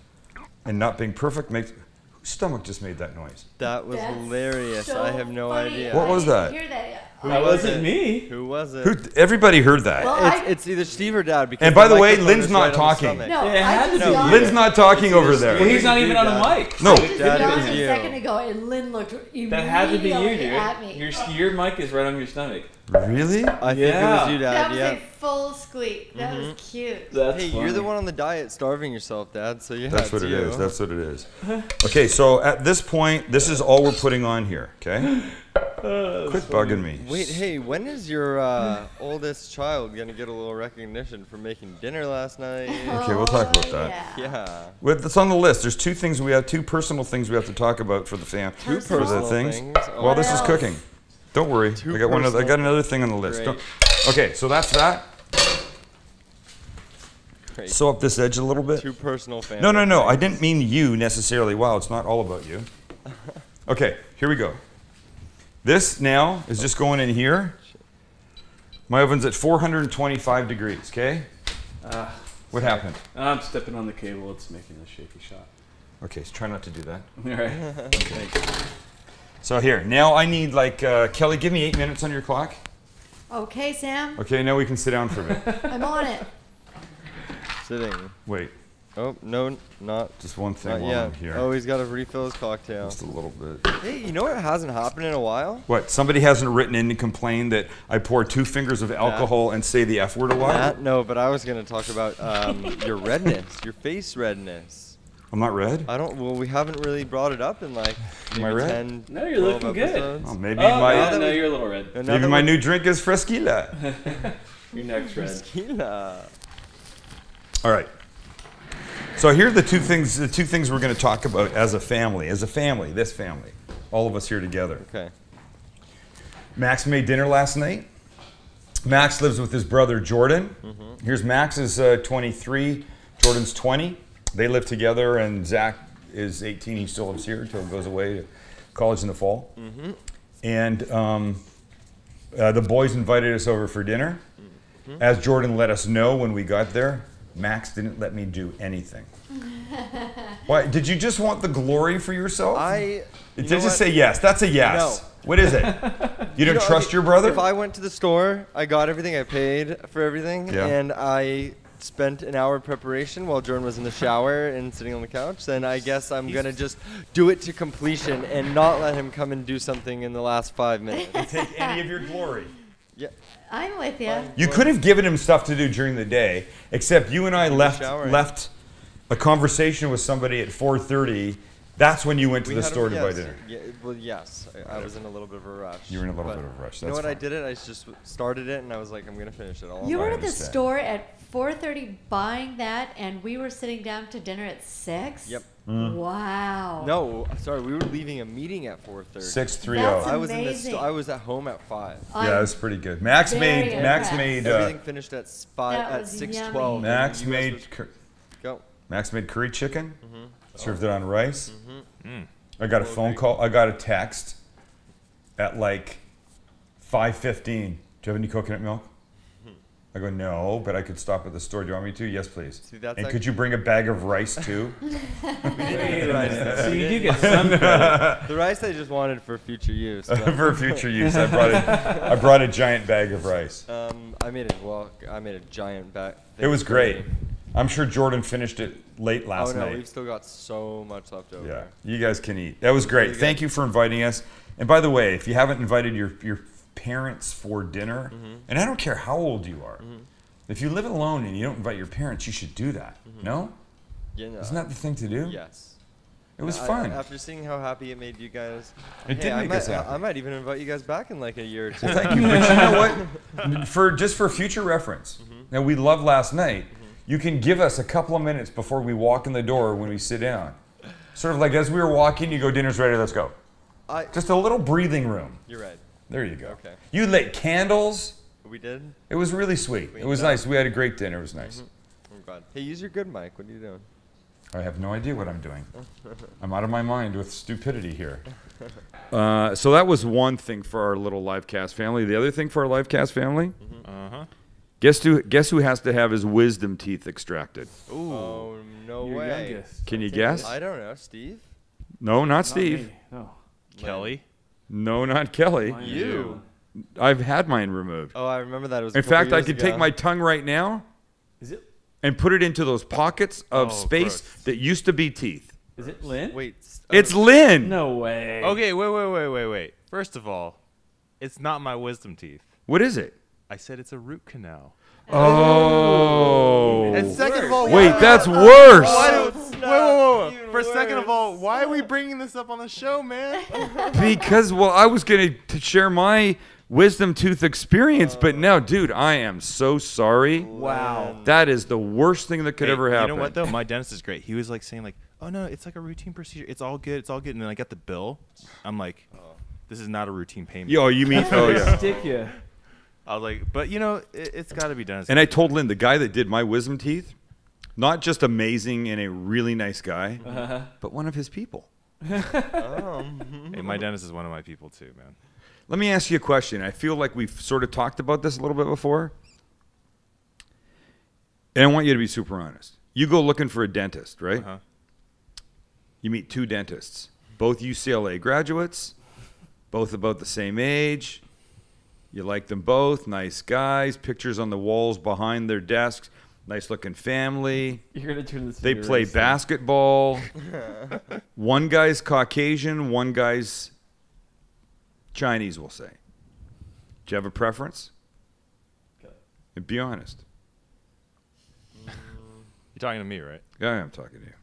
And not being perfect makes... Whose stomach just made that noise? That was hilarious. so I have no funny. idea. What was I that? didn't hear that yet. That wasn't me. Who was it? Everybody heard that. Well, It's either Steve or Dad. Because And by the way, microphone Lynn's is not right on the talking. stomach. No, It had I to just be. yawned. Lynn's not talking over there. Well, he's not even on a Dad. mic. No. Just Dad, it yawned was a you. second ago, and Lynn looked immediately That had to be you, at me. dude. Your mic is right on your stomach. Really? I think it Yeah. was you, Dad. That was yeah. a full squeak. That was cute. That's Hey, you're the one on the diet starving yourself, Dad, so yeah, That's what it's it you. is. That's what it is. Okay, so at this point, this is all we're putting on here, okay? Quit bugging me. Wait, hey, when is your oldest child going to get a little recognition for making dinner last night? Okay, we'll talk about that. Yeah. Well, it's on the list. There's two personal things we have to talk about for the Two for the personal things. things. Oh, Well, this is else? cooking. Don't worry. Two I got personal- another thing on the list. Great. Okay, so that's that. Great. Sew up this edge a little bit. Two personal family. No. I things. didn't mean you necessarily. Wow, it's not all about you. Okay, here we go. This now is just going in here. My oven's at 425 degrees, okay? What happened? I'm stepping on the cable. It's making a shaky shot. Okay, so try not to do that. All right. So here, now I need Kelly, give me 8 minutes on your clock. Okay, Sam, Okay, now we can sit down for a bit. I'm on it. Sitting. Wait, Oh, no, not just one thing not while yet. I'm here. Oh, he's got to refill his cocktail. Just a little bit. Hey, you know what hasn't happened in a while? What, somebody hasn't written in to complain that I pour 2 fingers of alcohol and say the F word a lot? No, but I was going to talk about your redness, your face redness. I'm not red? Well, we haven't really brought it up in like Am I maybe red? 10, No, you're 12 looking good. episodes. Oh, maybe Oh, my yeah, no, you're a little red. And now maybe that my we're- new drink is fresquila. Your neck's red. Tequila. All right. So here are the two things we're going to talk about as a family, this family, all of us here together. Okay. Max made dinner last night. Max lives with his brother Jordan. Here's Max is 23, Jordan's 20. They live together, and Zach is 18. He still lives here until he goes away to college in the fall. And the boys invited us over for dinner. As Jordan let us know when we got there, Max didn't let me do anything. Why? Did you just want the glory for yourself? Did you just say yes? That's a yes. No. What is it? You don't trust your brother? If I went to the store, I got everything, I paid for everything, Yeah. and I spent an hour of preparation while Jordan was in the shower and sitting on the couch, then I guess I'm going to just do it to completion and not let him come and do something in the last 5 minutes. Take any of your glory. Yeah. I'm with you. You could have given him stuff to do during the day, except you and I showering. left a conversation with somebody at 4:30. That's when you went to the had store to buy yes, dinner. Yeah, well, yes. I was in a little bit of a rush. You were in a little but bit of a rush. You know That's what? I fine. did it. I just started it, and I was like, I'm going to finish it all. You were I at the understand. store at 4:30 buying that, and we were sitting down to dinner at 6? Yep. Wow. No, sorry. We were leaving a meeting at 4:30. 6:30. That's I was in the amazing. I was at home at 5. I'm Yeah, that's pretty good. Max very made. impressed. Everything finished at That at was 6:12. yummy. Max You guys made. was- Go. Max made curry chicken. Mm-hmm. Served it on rice. Mm-hmm. I got a phone call. I got a text at like 5:15. Do you have any coconut milk? I go, no, but I could stop at the store. Do you want me to? Yes, please. See, that's And like- could you bring a bag of rice too? So you do get some credit. The rice I just wanted for future use. but, For future use, I brought a giant bag of rice. I made a giant bag. It was great. I'm sure Jordan finished it late last night. We've still got so much left over. Yeah, you guys can eat. That was great. Thank you for inviting us. And by the way, if you haven't invited your parents for dinner, and I don't care how old you are, if you live alone and you don't invite your parents, you should do that. No? Yeah, no. Isn't that the thing to do? Yes. It was fun. After seeing how happy it made you guys, It did make us happy. I might even invite you guys back in like a year or two. Well, thank you. But you know what? Just for future reference, now we loved last night. You can give us a couple of minutes before we walk in the door when we sit down. Sort of like as we were walking, you go, dinner's ready, let's go. Just a little breathing room. You're right. There you go. Okay. You lit candles. We did? It was really sweet. It was nice. We had a great dinner. It was nice. I'm glad. Hey, use your good mic. What are you doing? I have no idea what I'm doing. I'm out of my mind with stupidity here. So that was one thing for our little livecast family. The other thing for our livecast family, guess who has to have his wisdom teeth extracted? Ooh. Oh, no Your way. youngest. Can you guess? I don't know. Steve? No, not Steve. No. Kelly. No, not Kelly. Mine You. I've had mine removed. Oh, I remember that. It was In fact, I could take my tongue right now Is it? and put it into those pockets of space gross. that used to be teeth. Is it Lynn? Wait. It's Lynn. No way. Okay, wait. First of all, it's not my wisdom teeth. What is it? I said it's a root canal. Oh. And second of all, Wait, that's worse. whoa. For a second of all, why are we bringing this up on the show, man? Because, well, I was going to share my wisdom tooth experience, but now, dude, I am so sorry. Wow. That is the worst thing that could ever happen. You know what, though? My dentist is great. He was like saying, like, oh, no, it's like a routine procedure. It's all good. And then I got the bill. I'm like, this is not a routine payment. Yo, you mean, oh, yeah. Stick you. I was like, but, you know, it's got to be done. And I told Lynn, the guy that did my wisdom teeth, not just amazing and a really nice guy, but one of his people. Hey, my dentist is one of my people, too, man. Let me ask you a question. I feel like we've sort of talked about this a little bit before. And I want you to be super honest. You go looking for a dentist, right? You meet two dentists, both UCLA graduates, both about the same age. You like them both, nice guys, pictures on the walls behind their desks, nice looking family. You're going to turn this They into play racing. basketball. One guy's Caucasian, one guy's Chinese, we'll say. Do you have a preference? And be honest. You're talking to me, right? Yeah, I'm talking to you.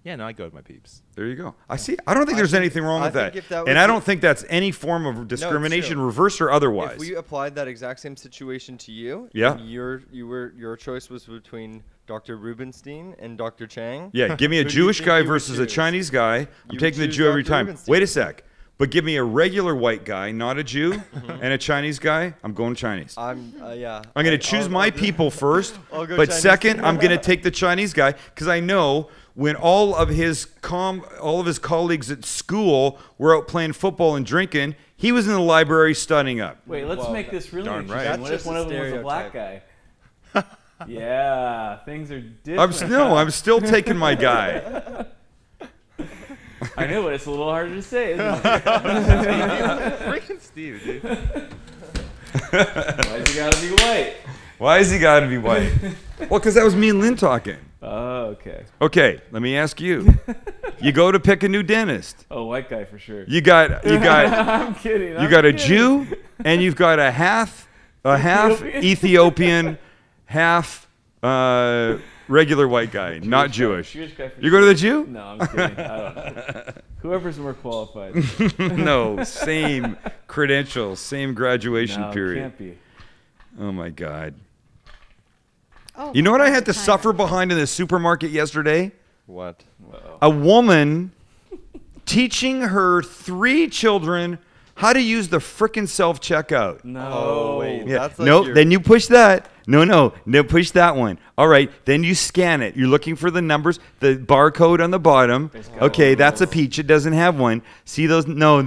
Yeah, no, I go with my peeps. There you go. I see. I don't think there's anything wrong with that. And I don't think that's any form of discrimination, reverse or otherwise. If we applied that exact same situation to you, Yeah. and your choice was between Dr. Rubenstein and Dr. Chang. Yeah, give me a Who do you Jewish think guy you would versus a choose? Chinese guy. I'm You taking the choose Jew every Dr. time. Rubenstein. Wait a sec. But give me a regular white guy, not a Jew, and a Chinese guy. I'm going Chinese. I'm I'm going to choose my people first, I'll go but Chinese. second, I'm going to take the Chinese guy because I know when all of his colleagues at school were out playing football and drinking, he was in the library studying up. Wait, let's make this really darn interesting. right. What That's if one just of a them was a black guy? stereotype. Yeah, things are different. I'm still taking my guy. I know, but it's a little harder to say, isn't it? Freaking Steve, dude. Why's he gotta be white? Why has he got to be white? Well, because that was me and Lynn talking. Oh, okay. Okay, let me ask you. You go to pick a new dentist. Oh, white guy for sure. You got I'm kidding. you got a Jew, and you've got a half Ethiopian, half regular white guy, not Jewish. Jewish guy for You go to the Jew? No, I'm kidding. I don't know. Whoever's more qualified. No, same credentials, same graduation No, period. can't be. Oh my God. Oh, You know what I had to time. suffer behind in the supermarket yesterday? What? Uh-oh. A woman teaching her 3 children how to use the frickin' self-checkout. No. Oh, wait. Yeah. That's like No, your- then you push that. No, push that one. All right, then you scan it. You're looking for the numbers, the barcode on the bottom. Okay, that's a peach. It doesn't have one. See those? No.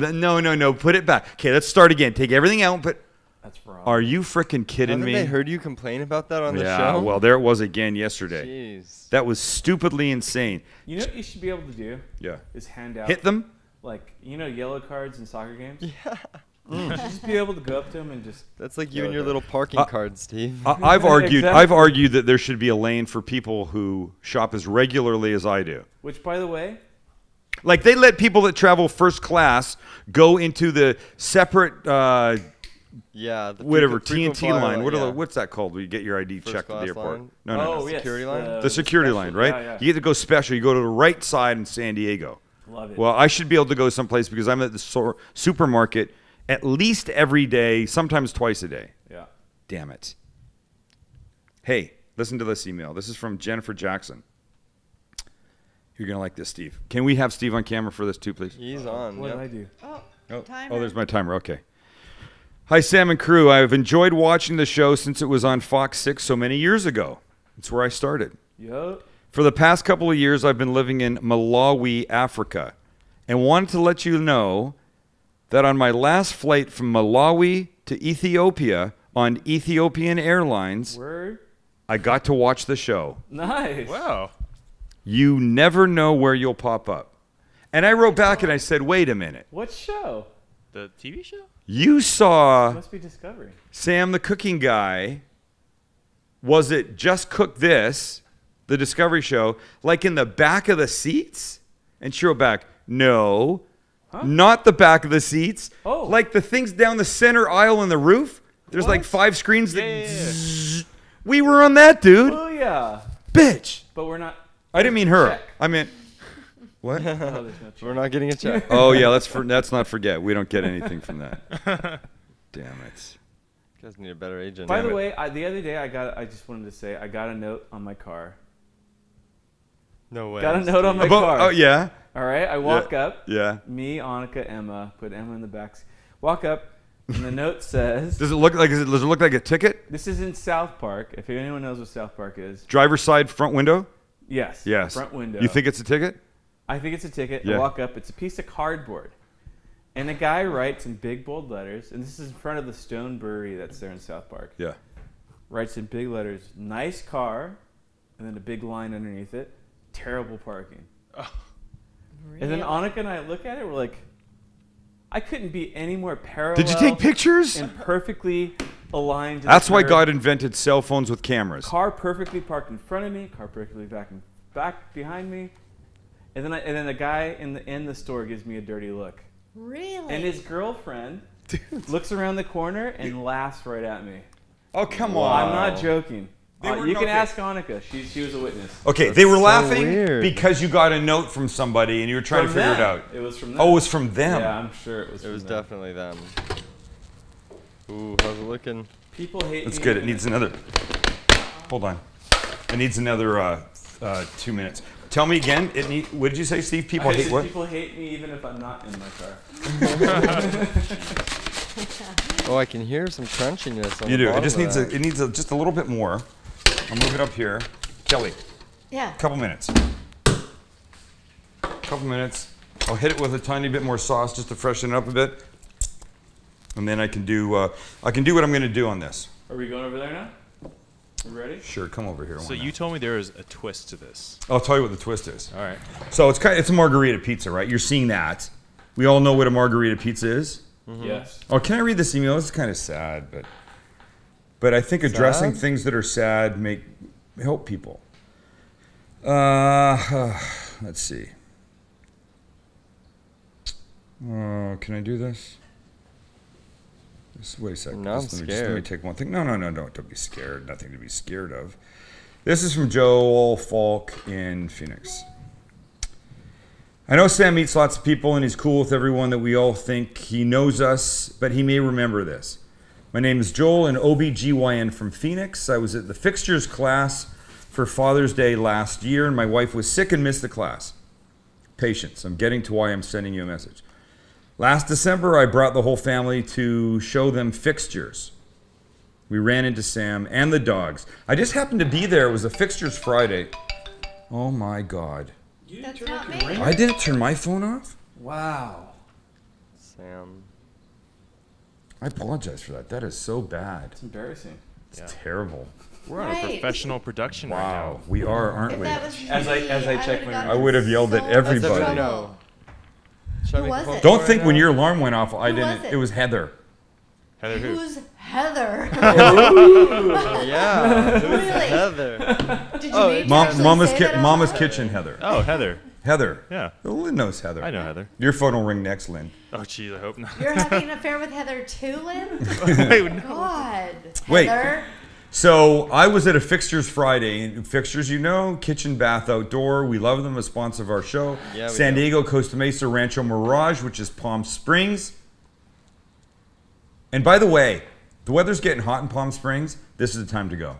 Put it back. Okay, let's start again. Take everything out and put. That's wrong. Are you frickin' kidding Haven't me? they heard you complain about that on the Yeah, show? well, there it was again yesterday. Jeez. That was stupidly insane. You know what you should be able to do? Yeah. Is hand out. Hit them? Like, you know, yellow cards in soccer games? Yeah. You should just be able to go up to them and just. That's like you and your little parking card, Steve. I've argued. Exactly. I've argued that there should be a lane for people who shop as regularly as I do. Which, by the way, Like they let people that travel first class go into the separate, Yeah. The whatever frequent TNT flyer line. yeah. What's that called? Where you get your ID First checked at the class airport. line? No. yes, security line? The security special- line, right? Yeah, yeah. You get to go special. You go to the right side in San Diego. Love it. Well, I should be able to go someplace because I'm at the supermarket at least every day, sometimes twice a day. Yeah. Damn it. Hey, listen to this email. This is from Jennifer Jackson. You're going to like this, Steve. Can we have Steve on camera for this too, please? He's on. What yeah. did I do? Timer. Oh, there's my timer. Okay. Hi, Sam and crew. I've enjoyed watching the show since it was on Fox 6 so many years ago. It's where I started. Yup. For the past couple of years, I've been living in Malawi, Africa, and wanted to let you know that on my last flight from Malawi to Ethiopia on Ethiopian Airlines, Word. I got to watch the show. Nice. Wow. You never know where you'll pop up. And I wrote back and I said, wait a minute. What show? The TV show? You saw Must be Discovery. Sam the cooking guy. Was it Just Cook This, the Discovery show, like in the back of the seats? And she wrote back, no, not the back of the seats. Oh. Like the things down the center aisle in the roof. There's like What? 5 screens that Yeah. zzz. We were on that, dude. Oh yeah. Bitch. But we're not. I didn't mean her. Check. I meant what? Oh, there's no check. We're not getting a check. Oh yeah, let's not forget. We don't get anything from that. Damn it. You guys need a better agent. By Damn the it. way, the other day I just wanted to say I got a note on my car. No way. Got a note on my About- car. oh yeah. All right. I walk up. Yeah. Me, Annika, Emma. Put Emma in the back. Walk up, and the note says, Does it look like a ticket? "This is in South Park. If anyone knows what South Park is, Driver's side front window? yes. Yes. Front window. You think it's a ticket? I think it's a ticket. Yeah. I walk up. It's a piece of cardboard. And a guy writes in big bold letters, and this is in front of the Stone Brewery that's there in South Park. Yeah. Writes in big letters, nice car, and then a big line underneath it, terrible parking. Really? And then Annika and I look at it, we're like, I couldn't be any more parallel. Did you take pictures? And perfectly aligned. To That's the why curb. God invented cell phones with cameras. Car perfectly parked in front of me, car perfectly back behind me. And then the guy in the store gives me a dirty look. Really? And his girlfriend looks around the corner and laughs right at me. Oh, come Well, on. I'm not joking. They were You can okay. ask Annika. She was a witness. Okay, That's they were so laughing weird. because you got a note from somebody and you were trying From to figure them. it out. It was from them. Oh, it was from them. Yeah, I'm sure it was. It was from them. definitely them. Ooh, how's it looking? People hate That's me. good. It needs another. Hold on. It needs another 2 minutes. Tell me again. What did you say, Steve? People I hate said what? People hate me even if I'm not in my car. Oh, I can hear some crunchiness on You the do. It bottom just of needs that. just a little bit more. I'll move it up here. Kelly, Yeah. couple minutes. Couple minutes. I'll hit it with a tiny bit more sauce just to freshen it up a bit, and then I can do what I'm going to do on this. Are we going over there now? We ready? Sure, come over here. So you told me there was a twist to this. I'll tell you what the twist is. All right. So it's a margarita pizza, right? You're seeing that. We all know what a margarita pizza is. Yes. Oh, can I read this email? It's kind of sad, but I think addressing Sad? things that are sad help people. Let's see. Can I do this? Wait a second. Now I'm Let me scared. take one thing. No, don't be scared. Nothing to be scared of. This is from Joel Falk in Phoenix. I know Sam meets lots of people and he's cool with everyone that we all think he knows us, but he may remember this. My name is Joel, an OBGYN from Phoenix. I was at the fixtures class for Father's Day last year, and my wife was sick and missed the class. Patience. I'm getting to why I'm sending you a message. Last December, I brought the whole family to show them fixtures. We ran into Sam and the dogs. I just happened to be there. It was a Fixtures Friday. Oh my God. That's not me. I didn't turn my phone off? Wow. Sam. I apologize for that. That is so bad. It's embarrassing. It's terrible. We're on a Right. professional production right Wow. now. We are, aren't If we? that was As I me, check would've my- gotten I would have yelled at so everybody. much Let's trouble. Should I Who make a was phone it? Don't call think right when now? your alarm went off, I Who didn't. was it? It was Heather. Heather who? Who's Heather? Yeah. Who's Really? Heather? Did you need to actually Mama's say that out Mama's loud? Kitchen, Heather. Oh, Heather. Heather. Yeah. Lynn knows Heather. I know Heather. Your phone will ring next, Lynn. Oh, geez, I hope not. You're having an affair with Heather too, Lynn? Wait, no. God. Wait. Heather. So I was at a Fixtures Friday. And Fixtures, you know, kitchen, bath, outdoor. We love them, a sponsor of our show. Yeah, we San do. Diego, Costa Mesa, Rancho Mirage, which is Palm Springs. And by the way, the weather's getting hot in Palm Springs. This is the time to go.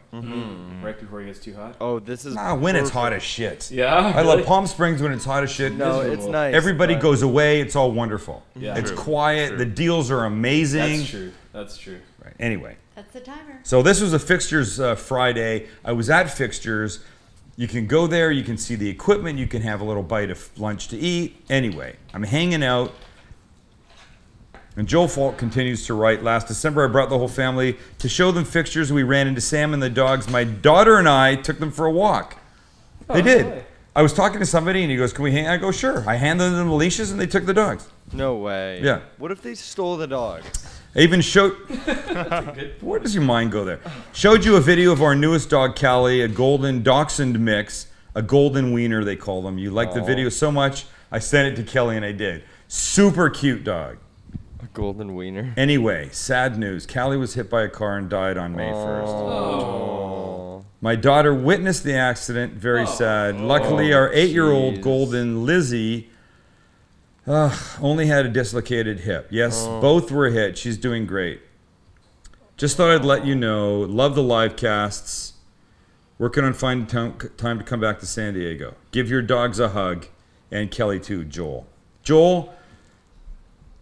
Right before it gets too hot. Oh, this is. When it's hot as shit. Yeah. I love Palm Springs when it's hot as shit. No, miserable. it's nice. Everybody but- goes away. It's all wonderful. Yeah. It's True. quiet. True. The deals are amazing. That's true. That's true. Right. Anyway. That's the timer. So this was a Fixtures Friday. I was at Fixtures. You can go there. You can see the equipment. You can have a little bite of lunch to eat. Anyway, I'm hanging out. And Joel Falk continues to write, last December I brought the whole family to show them Fixtures. We ran into Sam and the dogs. My daughter and I took them for a walk. They did. no way. I was talking to somebody and he goes, can we hang? I go, sure. I handed them the leashes and they took the dogs. No way. Yeah. What if they stole the dogs? I even showed. Where does your mind go there? Showed you a video of our newest dog, Callie, a golden dachshund mix, a golden wiener, they call them. You liked the Aw. video so much, I sent it to Kelly and I did. Super cute dog. A golden wiener. Anyway, sad news. Callie was hit by a car and died on May 1st. Oh. My daughter witnessed the accident. Very sad. Luckily, our 8-year-old jeez. golden Lizzie only had a dislocated hip. Yes, both were hit. She's doing great. Just thought I'd let you know. Love the live casts. Working on finding time to come back to San Diego. Give your dogs a hug. And Kelly too, Joel. Joel,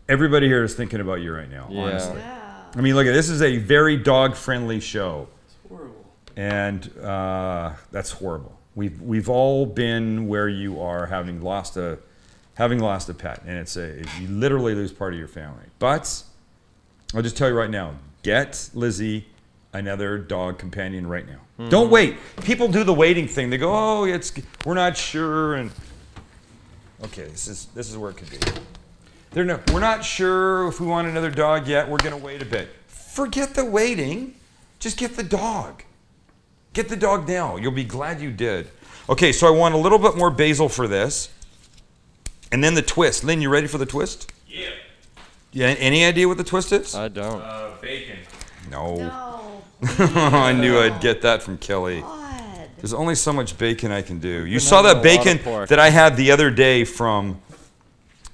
everybody here is thinking about you right now, Yeah. honestly. Yeah. I mean, look, this is a very dog-friendly show. It's horrible. And that's horrible. We've all been where you are, having lost a pet, and you literally lose part of your family. But I'll just tell you right now, get Lizzie another dog companion right now. Don't wait. People do the waiting thing. They go, oh, we're not sure, and okay, this is where it could be. We're not sure if we want another dog yet. We're gonna wait a bit. Forget the waiting. Just get the dog. Get the dog now. You'll be glad you did. Okay, so I want a little bit more basil for this. And then the twist. Lynn, you ready for the twist? Yeah. Yeah, any idea what the twist is? I don't. Bacon. No. No. I knew I'd get that from Kelly. God. There's only so much bacon I can do. You been saw having that a lot of bacon pork. that I had the other day from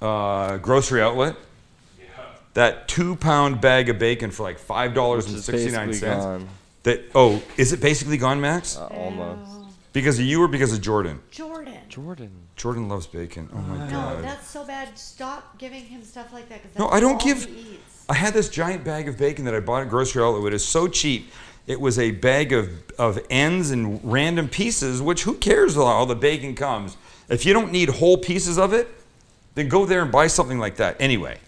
grocery outlet? Yeah. That 2-pound bag of bacon for like $5.69. Basically gone. Is it basically gone, Max? Almost. Because of you or because of Jordan? Jordan. Jordan. Jordan loves bacon. Oh my No, God. that's so bad. Stop giving him stuff like that. 'Cause No, that's I don't all give. he eats. I had this giant bag of bacon that I bought at grocery outlet. It is so cheap. It was a bag of ends and random pieces, which who cares how the bacon comes? If you don't need whole pieces of it, then go there and buy something like that. Anyway,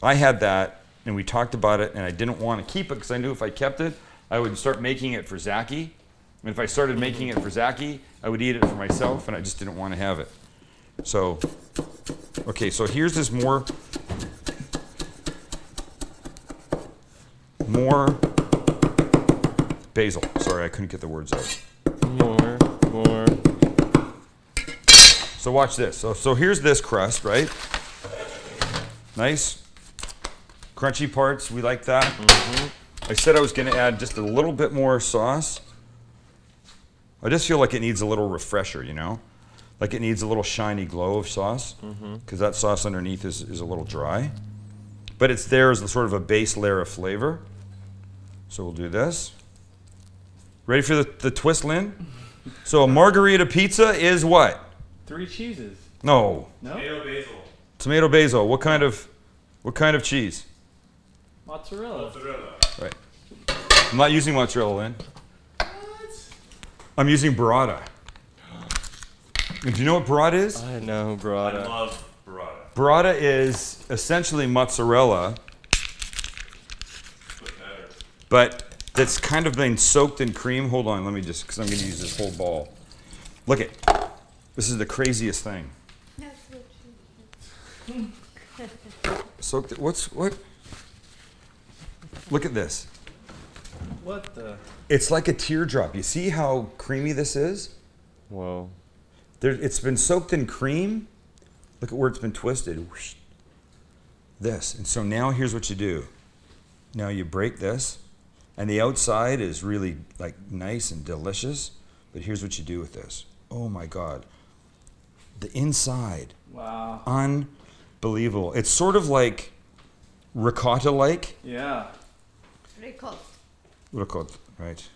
I had that, and we talked about it, and I didn't want to keep it because I knew if I kept it, I would start making it for Zachy. And if I started making it for Zachy, I would eat it for myself, and I just didn't want to have it. So, okay, so here's this more basil. Sorry, I couldn't get the words out. More. So watch this. So here's this crust, right? Nice. Crunchy parts, we like that. I said I was going to add just a little bit more sauce. I just feel like it needs a little refresher, you know? Like it needs a little shiny glow of sauce, because that sauce underneath is a little dry. But it's there as sort of a base layer of flavor. So we'll do this. Ready for the twist, Lynn? So a margarita pizza is what? 3 cheeses. No. No? Tomato basil. Tomato basil. What kind of cheese? Mozzarella. Right. I'm not using mozzarella, Lynn. I'm using burrata. And do you know what burrata is? I know, I Burrata. love burrata. Burrata is essentially mozzarella, but that's kind of been soaked in cream. Hold on, let me just, because I'm going to use this whole ball. Look it. This is the craziest thing. That's what Soaked it. What? Look at this. What the? It's like a teardrop. You see how creamy this is? Whoa. It's been soaked in cream. Look at where it's been twisted. Whoosh. This. And so now here's what you do. Now you break this. And the outside is really like nice and delicious. But here's what you do with this. Oh my God. The inside. Wow. Unbelievable. It's sort of like ricotta-like. Yeah. Ricotta. Ricotta, right.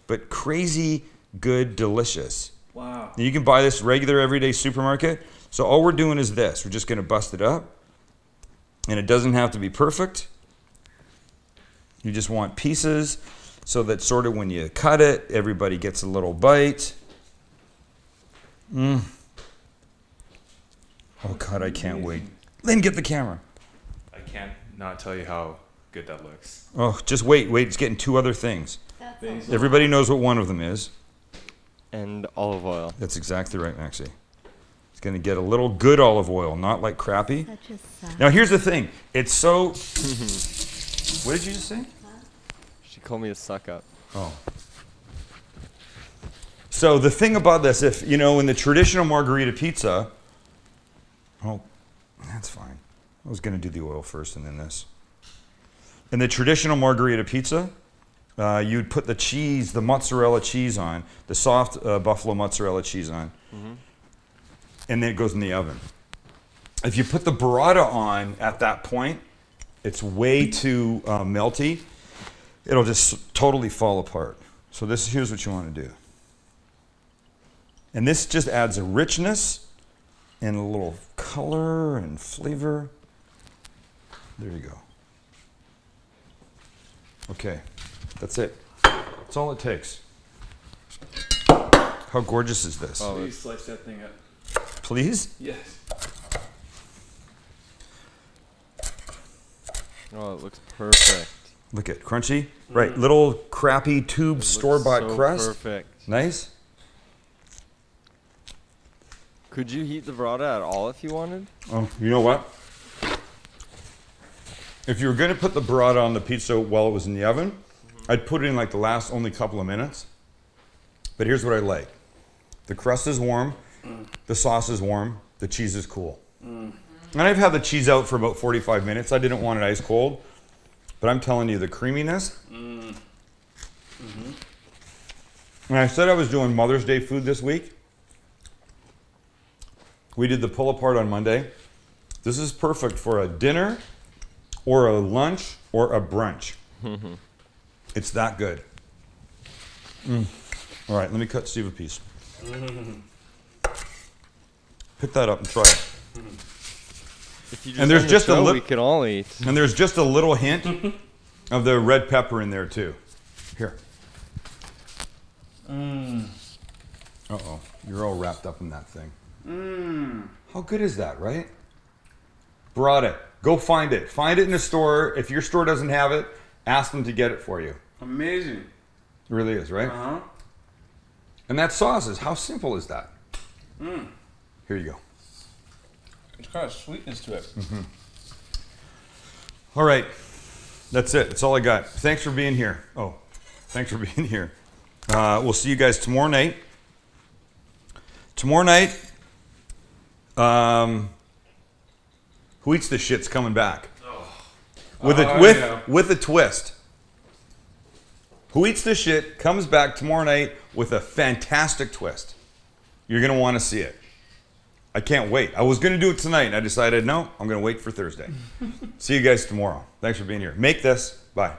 But crazy good, delicious. Wow. And you can buy this regular everyday supermarket. So all we're doing is this. We're just going to bust it up. And it doesn't have to be perfect. You just want pieces so that sort of when you cut it, everybody gets a little bite. Oh God, I can't wait. Lynn, get the camera. I can't not tell you how good that looks. Oh, just wait. It's getting two other things. That's Everybody knows what one of them is. And olive oil. That's exactly right, Maxie. It's going to get a little good olive oil, not like crappy. such a sad. Now, here's the thing. It's so... What did you just say? She called me a suck up. Oh. So the thing about this, if, you know, in the traditional margherita pizza... Oh, that's fine. I was going to do the oil first and then this. In the traditional margherita pizza, you'd put the cheese, the mozzarella cheese on, the soft buffalo mozzarella cheese on, and then it goes in the oven. If you put the burrata on at that point, it's way too melty. It'll just totally fall apart. So here's what you want to do. And this just adds a richness and a little color and flavor. There you go. Okay, that's it. That's all it takes. How gorgeous is this? Oh, Please slice that thing up. Please? Yes. Oh, it looks perfect. Look at crunchy. Right, little crappy tube store-bought so crust. Perfect. Nice. Could you heat the burrata at all if you wanted? Oh, you know what? If you were going to put the burrata on the pizza while it was in the oven, I'd put it in like the last only couple of minutes. But here's what I like. The crust is warm, the sauce is warm, the cheese is cool. And I've had the cheese out for about 45 minutes. I didn't want it ice cold. But I'm telling you, the creaminess. And I said I was doing Mother's Day food this week. We did the pull apart on Monday. This is perfect for a dinner or a lunch or a brunch. It's that good. All right, let me cut Steve a piece. Pick that up and try it. If you just And there's end the just a show, little, we could all eat. and there's just a little hint of the red pepper in there too. Here. Uh-oh, you're all wrapped up in that thing. How good is that, right? Burrata. Go find it. Find it in a store. If your store doesn't have it, ask them to get it for you. Amazing. It really is, right? Uh-huh. And that sauce is, how simple is that? Here you go. It's got a sweetness to it. All right. That's it. That's all I got. Thanks for being here. Oh, thanks for being here. We'll see you guys tomorrow night. Tomorrow night, Who Eats the Shit's coming back. With a twist. Who Eats the Shit comes back tomorrow night with a fantastic twist. You're going to want to see it. I can't wait. I was going to do it tonight, and I decided, no, I'm going to wait for Thursday. See you guys tomorrow. Thanks for being here. Make this. Bye.